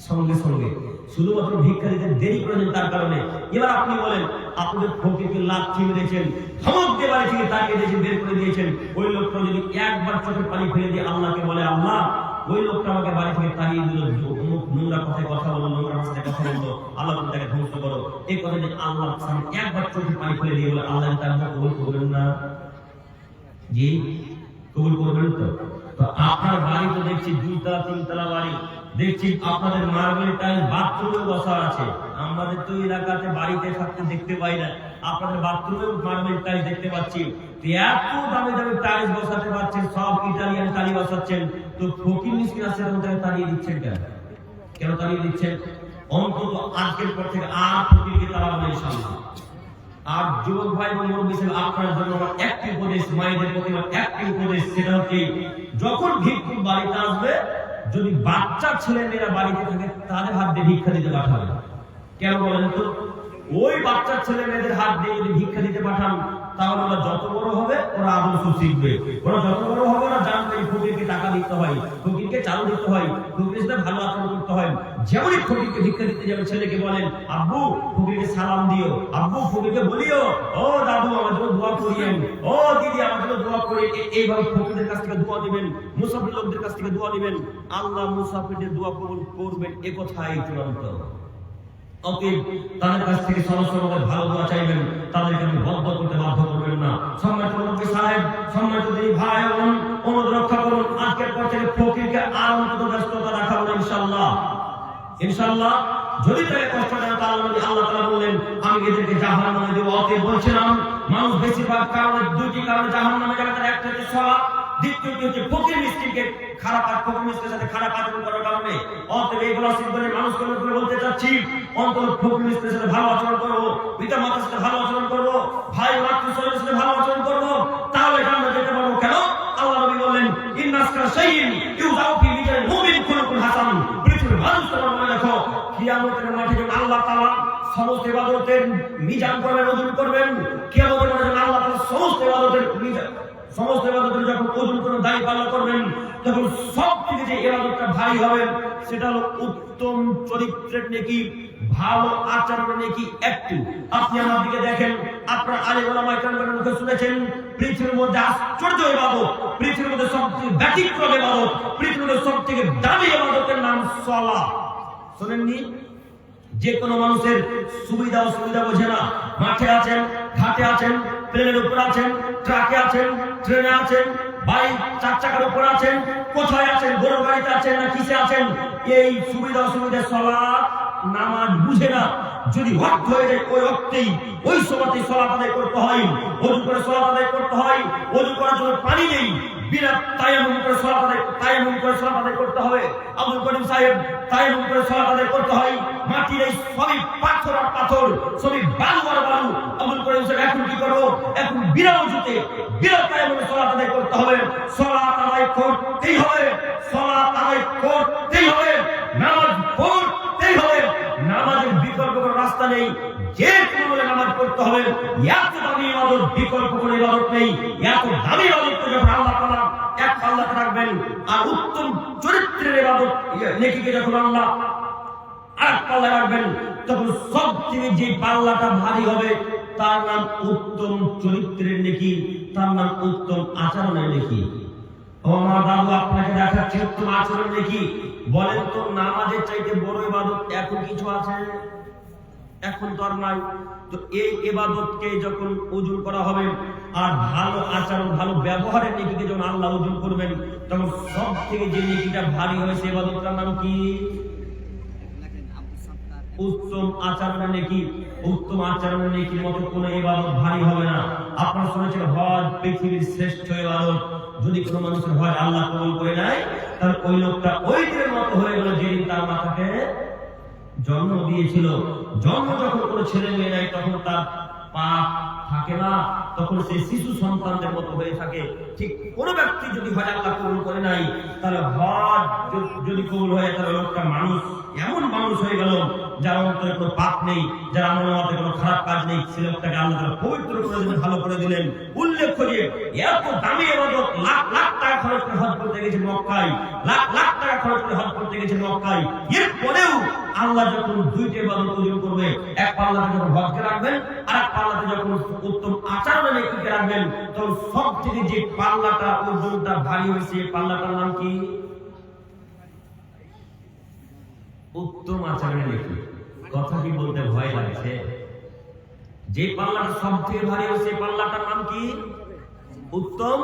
সঙ্গে সঙ্গে। শুধুমাত্র ভিক্ষা দিতে দেরি করেছেন তার কারণে। এবার আপনি বলেন, আপনাদের ফকিরকে লাথি মেরেছেন, ধমক দিয়ে বাড়ি থেকে তাড়িয়ে দিয়েছেন, বের করে দিয়েছেন, ওই লোকটা যদি একবার চোখের পানি ফেলে দিয়ে আল্লাহকে বলে, আল্লাহ ওই লোকটা আমাকে বাড়ি থেকে তাড়িয়ে দিল, নোংরা কথায় কথা বলো, নোংরা ভাষায় কথা বলতো, আল্লাহ তুমি তাকে ধ্বংস করো, এই কথা যে আল্লাহ একবার চোখের পানি ফেলে দিয়ে বলে, আল্লাহ তার কবুল করবেন না? জি কবুল করবেন তো? তো আপনার বাড়ি তো দেখছি 2 তলা 3 তলা বাড়ি, দেখছি আপনাদের মার্বেল টাইলস বাথরুমে বসা আছে। আমাদের তো এলাকাতে বাড়িতে থাকতে দেখতে পাই না, আপনাদের বাথরুমে মার্বেল টাইলস দেখতে পাচ্ছি। এত দামি দামি টাইলস বসাতে পারছেন, সব ইটালিয়ান টালি বসাচ্ছেন, তো ফকির মিসকিন আছে তখন তাকে তাড়িয়ে দিচ্ছেন কেন? কেন তাড়িয়ে দিচ্ছেন? অন্তত আজকের পর থেকে আর ফকিরকে তাড়াবো না ইনশাআল্লাহ। আর যুবক ভাই এবং মুরব্বী সাহেব, আপনার জন্য আমার একটি উপদেশ, মায়েদের প্রতি আমার একটি উপদেশ, সেটা হচ্ছে যখন ভিক্ষুক বাড়িতে আসবে, যদি বাচ্চা ছেলে মেয়েরা বাড়িতে থাকে তাদের হাত দিয়ে ভিক্ষা দিতে পাঠাবে। কেন বলেন তো? ওই বাচ্চা ছেলে মেয়েদের হাত দিয়ে যদি ভিক্ষা দিতে পাঠান, তাহলে ওরা যত বড় হবে ওরা আদর্শ শিখবে, ওরা যত বড় হবে ওরা জানবে ফকিরকে টাকা দিতে হয়, ফকিরকে চালু দিতে হয়, ফকিরের সাথে ভালো আচরণ করতে হয়। যেমনই ফকিরকে ভিক্ষা দিতে যাবে, ছেলেকে বলেন, আব্বু ফকিরকে সালাম দিও, আব্বু ফকিরকে বলিও, ও দাদু আমার জন্য দোয়া করিয়েন, ও দিদি আমার জন্য দোয়া করিয়েন। এইভাবে ফকিরদের কাছ থেকে দোয়া দিবেন, মুসাফির লোকদের কাছ থেকে দোয়া দিবেন, আল্লাহ মুসাফিরদের দোয়া কবুল করবেন, এ কথাই চূড়ান্ত। অতএব তাদের কাছ থেকে সরাসরি ভালো দোয়া চাইবেন, তাদেরকে আমি বদ্ধ করতে বাধ্য করবেন না। সম্মানিত মুরব্বী সাহেব, সম্মানিত দিনী ভাই বোন, অনুরোধ রক্ষা করুন, আজকের পর থেকে ফকিরকে আর অন্তত ব্যস্ততা রাখাবো না ইনশাআল্লাহ। ইনশাআল্লাহ যদি তাকে কষ্ট দেন, তাহলে আল্লাহ তাআলা বললেন আমি এদেরকে জাহান্নামে দেব। অতএব বলছিলাম, মানুষ বেশিরভাগ কারণে 2টি কারণে জাহান্নামে যাবে, তার একটা হচ্ছে সালাত, দ্বিতীয়টি হচ্ছে ফকির মিসকিনকে ফকির মিসকিনের সাথে খারাপ আচরণ করার কারণে। অতএব এইগুলো সিদ্ধনের মানুষকে করে বলতে চাচ্ছি, অন্তত ফকির মিসকিনের সাথে ভালো আচরণ করবো, পিতা মাতার সাথে ভালো আচরণ করবো, ভাই মাতৃসহোদরের সাথে ভালো আচরণ করবো, তাহলে জান্নাতে যেতে পারবো। কেন? আল্লাহ নবী বললেন, ইন্নাসকা শাইইন ইউযাউ ফি মিজানিল মুমিন খুলুকুন হাসান। পৃথিবীর মানুষ তোমরা মনে রাখো, কিয়ামতের মাঠে যখন আল্লাহ তাআলা সমস্ত ইবাদতের মিজান করবেন, ওজন করবেন, কিয়ামতের মাঠে যখন আল্লাহ তাআলা সমস্ত ইবাদতের যখন ওজন করে দায় পালন করবেন, তখন সবথেকে যে ইবাদতটা ভারী হবে সেটা হলো উত্তম চরিত্রের নেকি, ভালো আচরণের নেকি। একটু আপনি আমার দিকে দেখেন, আপনার আলেম ওলামা কেরামের মুখে শুনেছেন পৃথিবীর মধ্যে আশ্চর্য ইবাদত, পৃথিবীর মধ্যে সবথেকে ব্যতিক্রম ইবাদত, পৃথিবীর মধ্যে সবথেকে দামি ইবাদতের নাম সালাত। শুনেননি? যে কোনো মানুষের সুবিধা অসুবিধা বোঝে না, মাঠে আছেন, ঘাটে আছেন, প্লেনের উপর আছেন, ট্রাকে আছেন, ট্রেনে আছেন, বাইক চার চাকার উপর আছেন, কোথায় আছেন, বড় গাড়িতে আছেন না কিসে আছেন, এই সুবিধা অসুবিধা সালাত নামাজ বুঝে না। যদি ওয়াক্ত হয়ে যায় ওই ওয়াক্তেই ওই সময়তে সালাত আদায় করতে হয়, ওযু করে সালাত আদায় করতে হয়, ওযু করার জন্য পানি নেই, বিনা তায়াম্মুম করে সালাত আদায় করতে হবে। আব্দুল করিম সাহেব তায়াম্মুম করে সালাত আদায় করতে হয়, মাটির এই সবই পাথর আর পাথর, সবই বালু আর বালু। আব্দুল করিম সাহেব এখন কি করবো? এখন বিনা ওযুতে বিনা তায়াম্মুমে সালাত আদায় করতে হবে। সালাত আদায় করতেই হবে, সালাত আদায় করতেই হবে, নামাজ পড়তেই হবে। নামাজের বিকল্প কোনো রাস্তা নেই, যে কোনো বলে নামাজ পড়তে হবে। এত দামি ইবাদত, বিকল্প কোনো ইবাদত নেই। এত দামি ইবাদত যখন আল্লাহ তাআলা এক পাল্লাতে রাখবেন, আর উত্তম চরিত্রের ইবাদত নেকিকে যখন আল্লাহ আরেক পাল্লায় রাখবেন, তখন সবথেকে যে পাল্লাটা ভারী হবে তার নাম উত্তম চরিত্রের নেকি, তার নাম উত্তম আচরণের নেকি। আমার বাবু আপনাকে দেখাচ্ছে উত্তম আচরণ নেকি। বলেন তো, নামাজের চাইতে বড় ইবাদত এখন কিছু আছে? এখন তো আর নাই। তো এই ইবাদতকে যখন ওজন করা হবে, আর ভালো আচরণ ভালো ব্যবহারের নেকিকে যখন আল্লাহ ওজন করবেন, তখন সব থেকে যে নেকিটা ভারী হবে সেই ইবাদতটার নাম কি? উত্তম আচরণের নেকি। উত্তম আচরণের নেকির মতো কোন ইবাদত ভারী হবে না। আপনারা শুনেছেন হজ পৃথিবীর শ্রেষ্ঠ ইবাদত। যদি কোনো মানুষের হজ আল্লাহ কবুল করে নেয়, তাহলে ওই লোকটা ওই দিনের মতো হয়ে গেল যেদিন তার মাতাকে জন্ম দিয়েছিল। জন্ম যখন কোনো ছেলে মেয়ে নেয়, তখন তার পাপ থাকে না, তখন সে শিশু সন্তানদের মতো হয়ে থাকে। ঠিক কোন ব্যক্তি যদি হজ আল্লাহ কবুল করে নাই, তাহলে হজ যদি কবুল হয়, তাহলে লোকটা মানুষ এমন মানুষ হয়ে গেল যার অন্তরে কোনো পাপ নেই, যার আমলে কোনো খারাপ কাজ নেই। সে লোকটাকে আল্লাহ তাআলা পবিত্র করে দিলেন, ভালো করে দিলেন। উল্লেখ্য যে এত দামি ইবাদত, লাখ লাখ টাকা খরচ করে হজ করতে গেছেন মক্কায়, লাখ লাখ টাকা খরচ করে হজ করতে গেছেন মক্কায়। এরপরেও আল্লাহ যখন দুইটা ইবাদত ওজন করবে, এক পাল্লাতে যখন হজকে রাখবেন, আর এক পাল্লাতে যখন উত্তম আচরণের নেকিকে রাখবেন, তখন সব থেকে যে পাল্লাটা ওজনটা ভারী হয়েছে, পাল্লাটার নাম কি? উত্তম আচরণের নেকি। কথা কি বলতে ভয় লাগছে? যে পাল্লাটা সব থেকে ভারী হয়েছে, পাল্লাটার নাম কি? উত্তম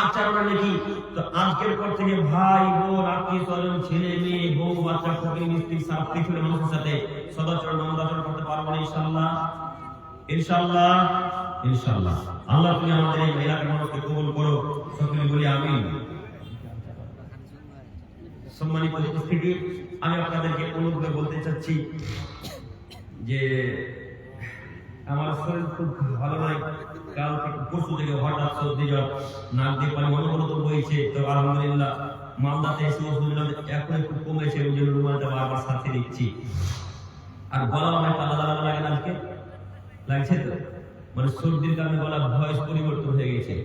আচরণের নেকি। তো আজকের পর থেকে ভাই বোন আত্মীয় স্বজন ছেলে মেয়ে বউ বাচ্চা ফকির মিসকিন সারা পৃথিবীর মানুষের সাথে সদাচরণ নম্রাচরণ করতে পারবো না ইনশাআল্লাহ। ইনশাআল্লাহ, ইনশাআল্লাহ। আল্লাহ তুমি আমাদের এই এলাকার মানুষকে কবুল করো, সকলে বলি আমিন। সম্মানিত উপস্থিতি, আমি আপনাদেরকে অনুরোধ করে বলতে চাচ্ছি যে আমার শরীর খুব ভালো নয়। কাল থেকে পরশু থেকে হঠাৎ সর্দি জ্বর, নাক দিয়ে পানি অনুগত বইছে। তো আলহামদুলিল্লাহ মালদাতে এসে ওষুধ এখন একটু কমেছে, ওই জন্য রুমালটা বারবার সাথে দিচ্ছি। আর গলা অনেক আলাদা আলাদা লাগে না, আজকে লাগছে তো, মানে সর্দির কারণে গলা ভয়েস পরিবর্তন হয়ে গেছে,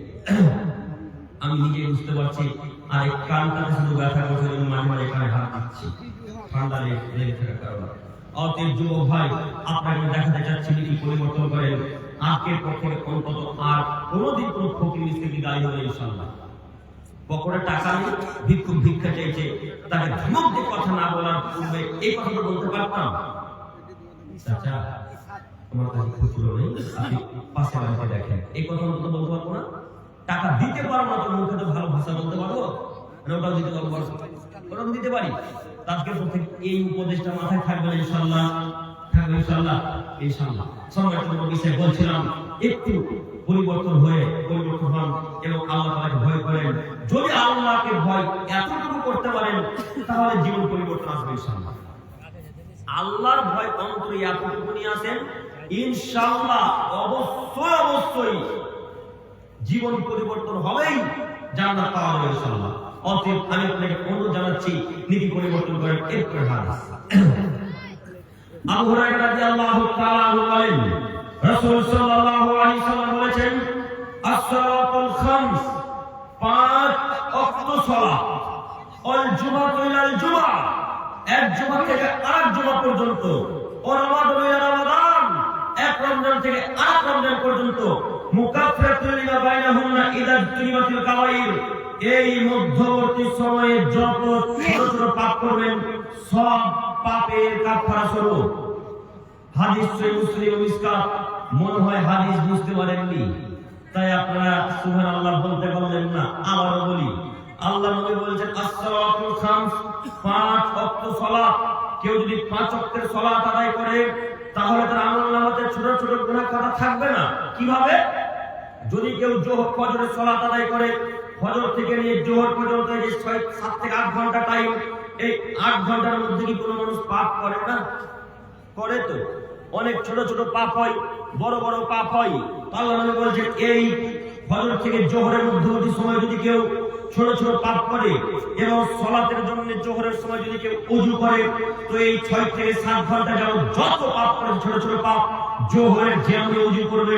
আমি নিজে বুঝতে পারছি। আর এই কানটাতে শুধু ব্যথা করছে, মাঝে মাঝে কানে হাত দিচ্ছি, ঠান্ডা লেগে থাকার কারণে। অতএব যুবক ভাই, আপনাকে দেখাতে চাচ্ছি কি পরিবর্তন করেন। আজকের পর থেকে অন্তত আর কোনোদিন কোনো ফকির মিসকিনকে গালি হবে ইনশাআল্লাহ। পকেটে টাকা নেই, ভিক্ষুক ভিক্ষা চাইছে, তাকে ধমক দিয়ে কথা না বলার পূর্বে এই কথাটা বলতে পারতাম, আচ্ছা আমার কাছে খুচরো নেই, আপনি পাশে বাড়িতে দেখেন, এই কথা অন্তত বলতে পারবো না? টাকা দিতে পারবো না, তো মুখে তো ভালো ভাষা বলতে পারবো, ওটাও দিতে পারবো, ওটাও দিতে পারি। আজকের পর থেকে এই উপদেশটা মাথায় থাকবে ইনশাআল্লাহ, থাকবে ইনশাআল্লাহ, ইনশাআল্লাহ। সম্মানিত বিষয় বলছিলাম, একটু পরিবর্তন হন এবং আল্লাহ তাআলাকে ভয় করেন। যদি আল্লাহকে ভয় এতটুকু করতে পারেন তাহলে জীবন পরিবর্তন আসবে ইনশাআল্লাহ। আল্লাহর ভয় অন্তরে এতটুকু নিয়ে আসেন, ইনশাআল্লাহ অবশ্যই জীবন পরিবর্তন হবেই, জান্নাত পাওয়া যাবে ইনশাআল্লাহ। অতএব আমি আপনাকে অনুরোধ জানাচ্ছি নীতি পরিবর্তন করেন। এরপর হাদিস আবু হুরায়রা রাদিয়াল্লাহু তাআলা আনহু বলেন, রাসূল সাল্লাল্লাহু আলাইহি সাল্লাম বলেছেন, as-salatul khams, 5 ওয়াক্ত সালাত, ওয়াল জুমাতু ইলাল জুমআ, এক জুমা থেকে আরেক জুমা পর্যন্ত, ও রমাদান ইলা রমাদান, এক রমজান থেকে আরেক রমজান পর্যন্ত, মুকাফফিরাতুল লিমা বাইনাহুন্না ইযা তুনিবাতিল কাবাইর, এই মধ্যবর্তী সময়ে যত ছোট ছোট পাপ করবেন সব পাপের কাফারা স্বরূপ। হাদিস সহিহ মুসলিম ও মিসকাত। মনে হয় হাদিস বুঝতে পারেননি, তাই আপনারা সুবহানাল্লাহ বলতে পারলেন না। আবারও বলি, আল্লাহ নবী বলেছেন as-salatul khams, 5 ওয়াক্ত সালাত। কেউ যদি 5 ওয়াক্তের সালাত আদায় করে তাহলে তার আমলনামাতে ছোট ছোট গুনাহ খাতা থাকবে না। কিভাবে? যদি কেউ ফজরের সালাত আদায় করে, ফজর থেকে নিয়ে জোহর পর্যন্ত যে 7 থেকে 8 ঘন্টা টাইম, এই 8 ঘন্টার মধ্যে কি কোনো মানুষ পাপ করে না? করে তো। অনেক ছোট ছোট পাপ হয়, বড় বড় পাপ হয়। আল্লাহ নবী বলেছেন এই ফজর থেকে জোহরের মধ্যবর্তী সময় যদি কেউ ছোট ছোট পাপ করে এবং সালাতের জন্য জোহরের সময় যদি কেউ ওযু করে, তো এই 6 থেকে 7 ঘন্টা যাবত যত পাপ করে ছোট ছোট পাপ, জোহরের যেমন ওযু করবে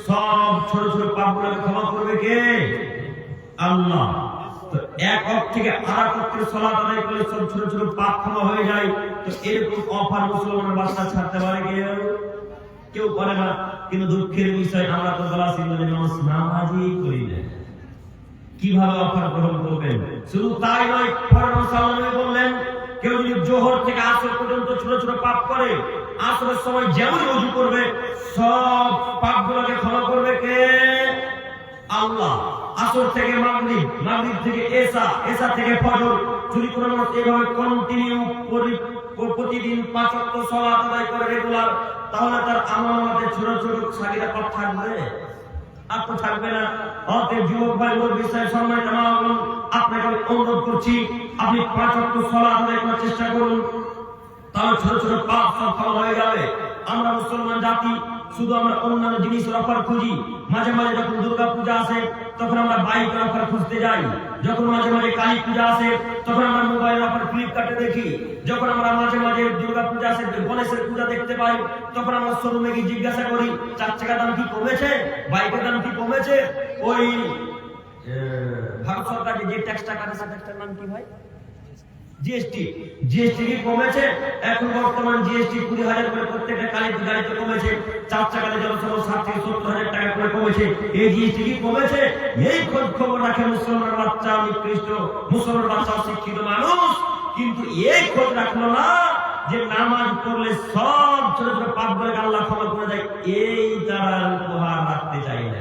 সব ছোট ছোট পাপগুলোকে ক্ষমা করবে কে? আল্লাহ। তো এক ওয়াক্ত থেকে আরেক ওয়াক্তের সালাত আদায় করলে সব ছোট ছোট পাপ ক্ষমা হয়ে যায়। তো এরকম অফার মুসলমানের বাচ্চা ছাড়তে পারে কেউ করে না। কিন্তু দুঃখের বিষয় আমরা তো নামাজই করি না। কিভাবে অফার গ্রহণ করবেন? শুধু তাই নয়, বললেন কেউ যদি জোহর থেকে আসর পর্যন্ত ছোট ছোট পাপ করে, আসরের সময় যেমন ওযু করবে সব পাপগুলোকে ক্ষমা করবে কে? আল্লাহ। আসর থেকে মাগরিব, মাগরিব থেকে এশা, এশা থেকে ফজর, যদি কোনো মানুষ এভাবে কন্টিনিউ প্রতিদিন 5 ওয়াক্ত সালাত আদায় করে রেগুলার, তাহলে তার আমলনামাতে ছোট ছোট সাগীরা পাপ থাকবে? আর তো থাকবে না। অতএব যুবক ভাই ওর বিষয়ে সম্মানিত মা বোন, আপনাকে আমি অনুরোধ করছি, আপনি 5 ওয়াক্ত সালাত আদায় করার চেষ্টা করুন, তাহলে ছোট ছোট পাপ সব ক্ষমা হয়ে যাবে। আমরা মুসলমান জাতি, শুধু আমরা অন্যান্য জিনিসের অফার খুঁজি। মাঝে মাঝে যখন দুর্গা পূজা আসে তখন আমরা বাইকের অফার খুঁজতে যাই। যখন মাঝে মাঝে কালী পূজা আসে তখন আমরা মোবাইলের অফার ফ্লিপকার্টে দেখি। যখন আমরা মাঝে মাঝে দুর্গা পূজা আসে, গণেশের পূজা দেখতে পাই, তখন আমরা শোরুমে গিয়ে জিজ্ঞাসা করি 4 চাকার দাম কি কমেছে, বাইকের দাম কি কমেছে। ওই ভারত সরকার যে ট্যাক্সটা কাটে সে ট্যাক্সটার নাম কি ভাই? জিএসটি কি কমেছে? এখন বর্তমান জিএসটি 20,000 করে প্রত্যেকটা গাড়িতে কমেছে। 4 চাকাতে যত 60 থেকে 70,000 টাকা করে কমেছে। এই জিএসটি কি কমেছে? এই খোঁজ খবর রাখে মুসলমান বাচ্চা, নিকৃষ্ট মুসলমান বাচ্চা, শিক্ষিত মানুষ, কিন্তু এই খোঁজ রাখলো না যে নামাজ পড়লে সব ছোট ছোট পাপগুলোকে আল্লাহ ক্ষমা করে দেয়। এই তারা উপহার রাখতে চাই না,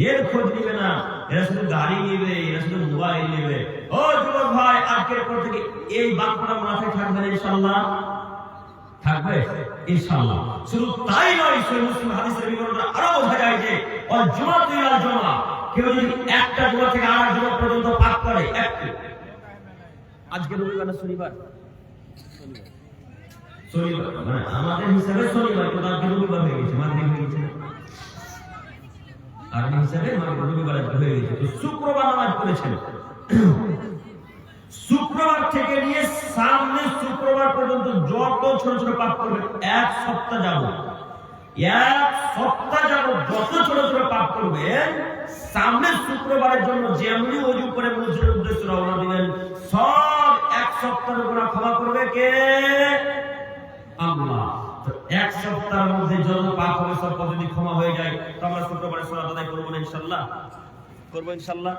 এর খোঁজ নিবে না। এরা শুধু গাড়ি নিবে, এরা শুধু মোবাইল নিবে। ও যুবক ভাই, আজকের পর থেকে এই বাক্যটা মাথায় থাকবে না ইনশাআল্লাহ? থাকবে ইনশাআল্লাহ। শুধু তাই নয়, সহিহ মুসলিম হাদিসের বিবরণটা আরো বোঝা যায় যে ওয়াল জুমাতু ইলাল জুমআ, কেউ যদি একটা জুমা থেকে আরেক জুমা পর্যন্ত পাপ করে, আজকে রবিবার না শনিবার? শনিবার মানে আমাদের হিসাবে শনিবার, কিন্তু আজকে রবিবার হয়ে গেছে, মাগরিব হয়ে গেছে। আর হিসাবে রবিবার হয়ে গেছে। তো শুক্রবার নামাজ পড়েছেন, শুক্রবার থেকে নিয়ে সামনে শুক্রবার পর্যন্ত যত ছোট ছোট পাপ করবেন, এক সপ্তাহ যাবত যত ছোট ছোট পাপ করবেন, সামনে শুক্রবারের জন্য যেমনি ওযু করে মসজিদের উদ্দেশ্যে রওনা দিবেন, সব এক সপ্তাহের গুনাহ ক্ষমা করবে কে? আল্লাহ। এক সপ্তাহের মধ্যে যত পাপ হবে সব যদি ক্ষমা হয়ে যায়, তো আমরা শুক্রবারে সালাত আদায় করব না ইনশাআল্লাহ? করব ইনশাআল্লাহ।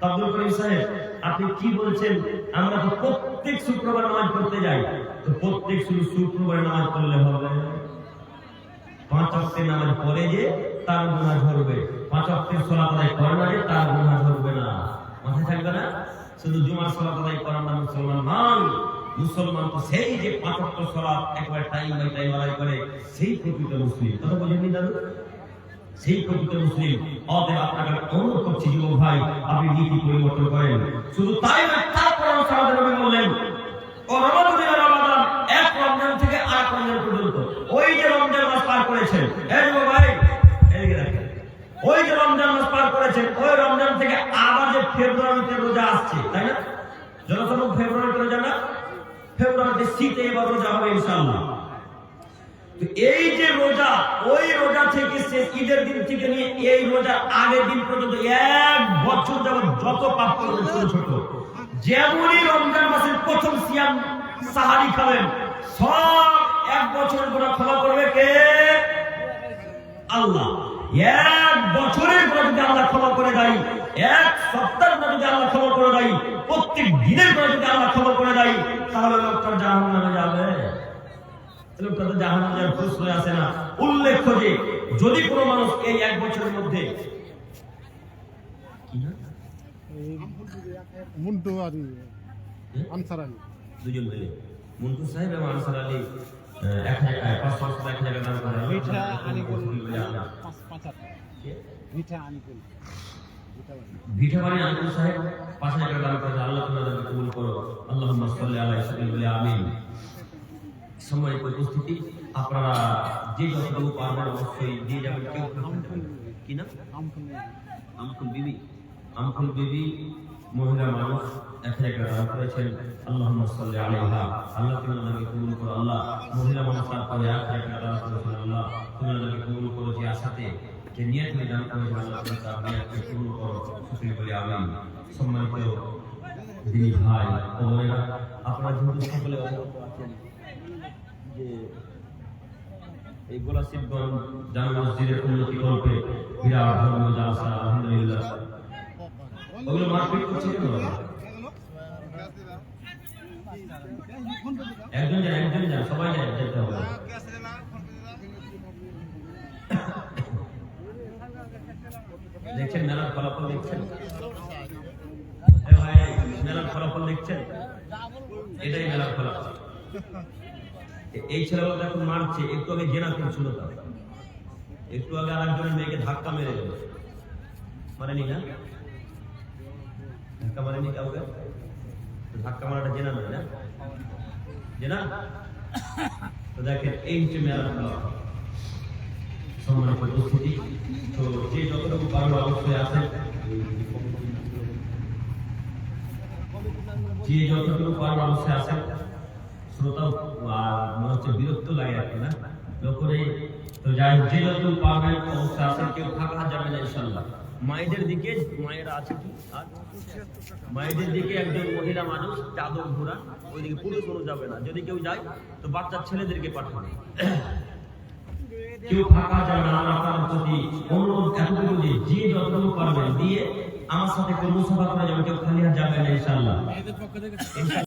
আব্দুল করিম সাহেব, আপনি কি বলছেন? আমরা তো প্রত্যেক শুক্রবার নামাজ পড়তে যাই, তো প্রত্যেক শুক্রবারে নামাজ পড়লে হবে? 5 ওয়াক্তের নামাজ পড়ে যে তার গুনাহ ধরবে, 5 ওয়াক্তের সালাত আদায় করে না যে তার গুনাহ ধরবে না। মাথায় থাকবে না? শুধু জুমার সালাত আদায় করার নাম মুসলমান নয়। মুসলমান তো সেই যে 5 ওয়াক্ত সালাত একবার টাইম বাই টাইম আদায় করে, সেই প্রকৃত মুসলিম। কথা বুঝেননি দাদু? সেই প্রকৃত মুসলিম। অতএব আপনাকে অনুরোধ করছি যুবক ভাই, আপনি নীতি পরিবর্তন করেন। শুধু তাই নয়, তারপর আমাদের নবী বললেন ও রমাদান, এক রমজান থেকে আরেক রমজান পর্যন্ত ওই যে রমজান মাস পার করেছেন, এই যুবক ভাই এদিকে দেখেন, ওই যে রমজান মাস পার করেছেন, ওই রমজান থেকে আবার যে ফেব্রুয়ারিতে রোজা আসছে, তাই না? জনসম্মুখ ফেব্রুয়ারিতে রোজা না, ফেব্রুয়ারিতে শীতে এবার রোজা হবে ইনশাআল্লাহ। তো এই যে রোজা, ওই রোজা থেকে শেষ ঈদের দিন থেকে নিয়ে এই রোজার আগের দিন পর্যন্ত এক বছর যাবত যত পাপ করবেন ছোট ছোট, যেমনই রমজান মাসের প্রথম সিয়াম সাহারি খাবেন, সব এক বছরের গুনাহ ক্ষমা করবে কে? আল্লাহ। এক বছরের গুনাহ যদি আল্লাহ ক্ষমা করে দেয়, এক সপ্তাহের গুনাহ যদি আল্লাহ ক্ষমা করে দেয়, প্রত্যেক দিনের গুনাহ যদি আল্লাহ ক্ষমা করে দেয়, তাহলে লোকটা জাহান্নামে যাবে। লোকটা তো জাহান্নামে যাওয়ার প্রশ্ন আসে না। উল্লেখ্য যে যদি কোনো মানুষ এই এক বছরের মধ্যে মুন্টু আর আনসার আলী দুজন মিলে, মুন্টু সাহেব এবং আনসার আলী এক জায়গায় 500 এক জায়গায় দান করে, মিঠা আনিকুল মিঠা আনিকুল ভিটাবাড়ি আনিকুল সাহেব 5 জায়গায় দান করে, আল্লাহ তাআলা কবুল করো। আল্লাহুম্মা সাল্লি আলা সাইয়্যিদিনা আমিন। সম্মানিত উপস্থিতি, আপনারা যে যতটুকু পারবেন অবশ্যই দিয়ে যাবেন। কেউ কি না, আমকুল বিবি, আমকুল বিবি মহিলা মানুষ এক জায়গায় দান করেছেন। আল্লাহুম্মা সাল্লি আলাইহা, আল্লাহ তুমি ওনাকে কবুল করো। আল্লাহ মহিলা মানুষ তারপরে এক জায়গায় দান করেছেন, আল্লাহ তুমি ওনাকে কবুল করো। যে আশাতে যে নিয়ত নিয়ে দান করেছেন, আল্লাহ তুমি তার নিয়তকে কবুল করো। সকলে বলি আমিন। সম্মানিত দিনী ভাই ও বোনেরা, আপনারা যেহেতু সকলে অবগত আছেন যে এই গোলাশিবগঞ্জ জামে মসজিদের উন্নতি কল্পে বিরাট ধর্মীয় জালসা, আলহামদুলিল্লাহ। ওগুলো মারপিট করছে কেন? একজন যান, সবাই যায়, যেতে হবে। দেখছেন মেলার ফলাফল, দেখছেন ভাই, মেলার ফলাফল দেখছেন, এটাই মেলার ফলাফল। এই ছেলেগুলো এখন মারছে, একটু আগে জেনা করছিল, একটু আগে আরেকজনের মেয়েকে ধাক্কা মেরে গেল, মারেনি না? ধাক্কা মারেনি কাউকে? ধাক্কা মারাটা জেনা নয় না, জেনা? তো দেখেন এই হচ্ছে মেলার ফলাফল। সম্মানিত উপস্থিতি, তো যে যতটুকু পারবে অবশ্যই আছেন, যে যতটুকু পারবে অবশ্যই আছেন। শ্রোতা মনে হচ্ছে বিরক্ত লাগে আর কি না লোকরে। তো যাই হোক, যে যতটুকু পারবেন অবশ্যই আছেন, কেউ ফাঁকা যাবে না ইনশাল্লাহ। মায়েদের দিকে, মায়েরা আছে কি আর মায়েদের দিকে একজন মহিলা মানুষ চাদর ঘোরা, ওইদিকে পুরুষ মানুষ যাবে না। যদি কেউ যায় তো বাচ্চার ছেলেদেরকে পাঠাবে, কেউ ফাঁকা যাবে না। আমার আপনার প্রতি অনুরোধ এতটুকু যে যে যতটুকু পারবেন দিয়ে আমার সাথে কোনো মুসাফা করা যাবে, কেউ খালি হাত যাবে না ইনশাআল্লাহ।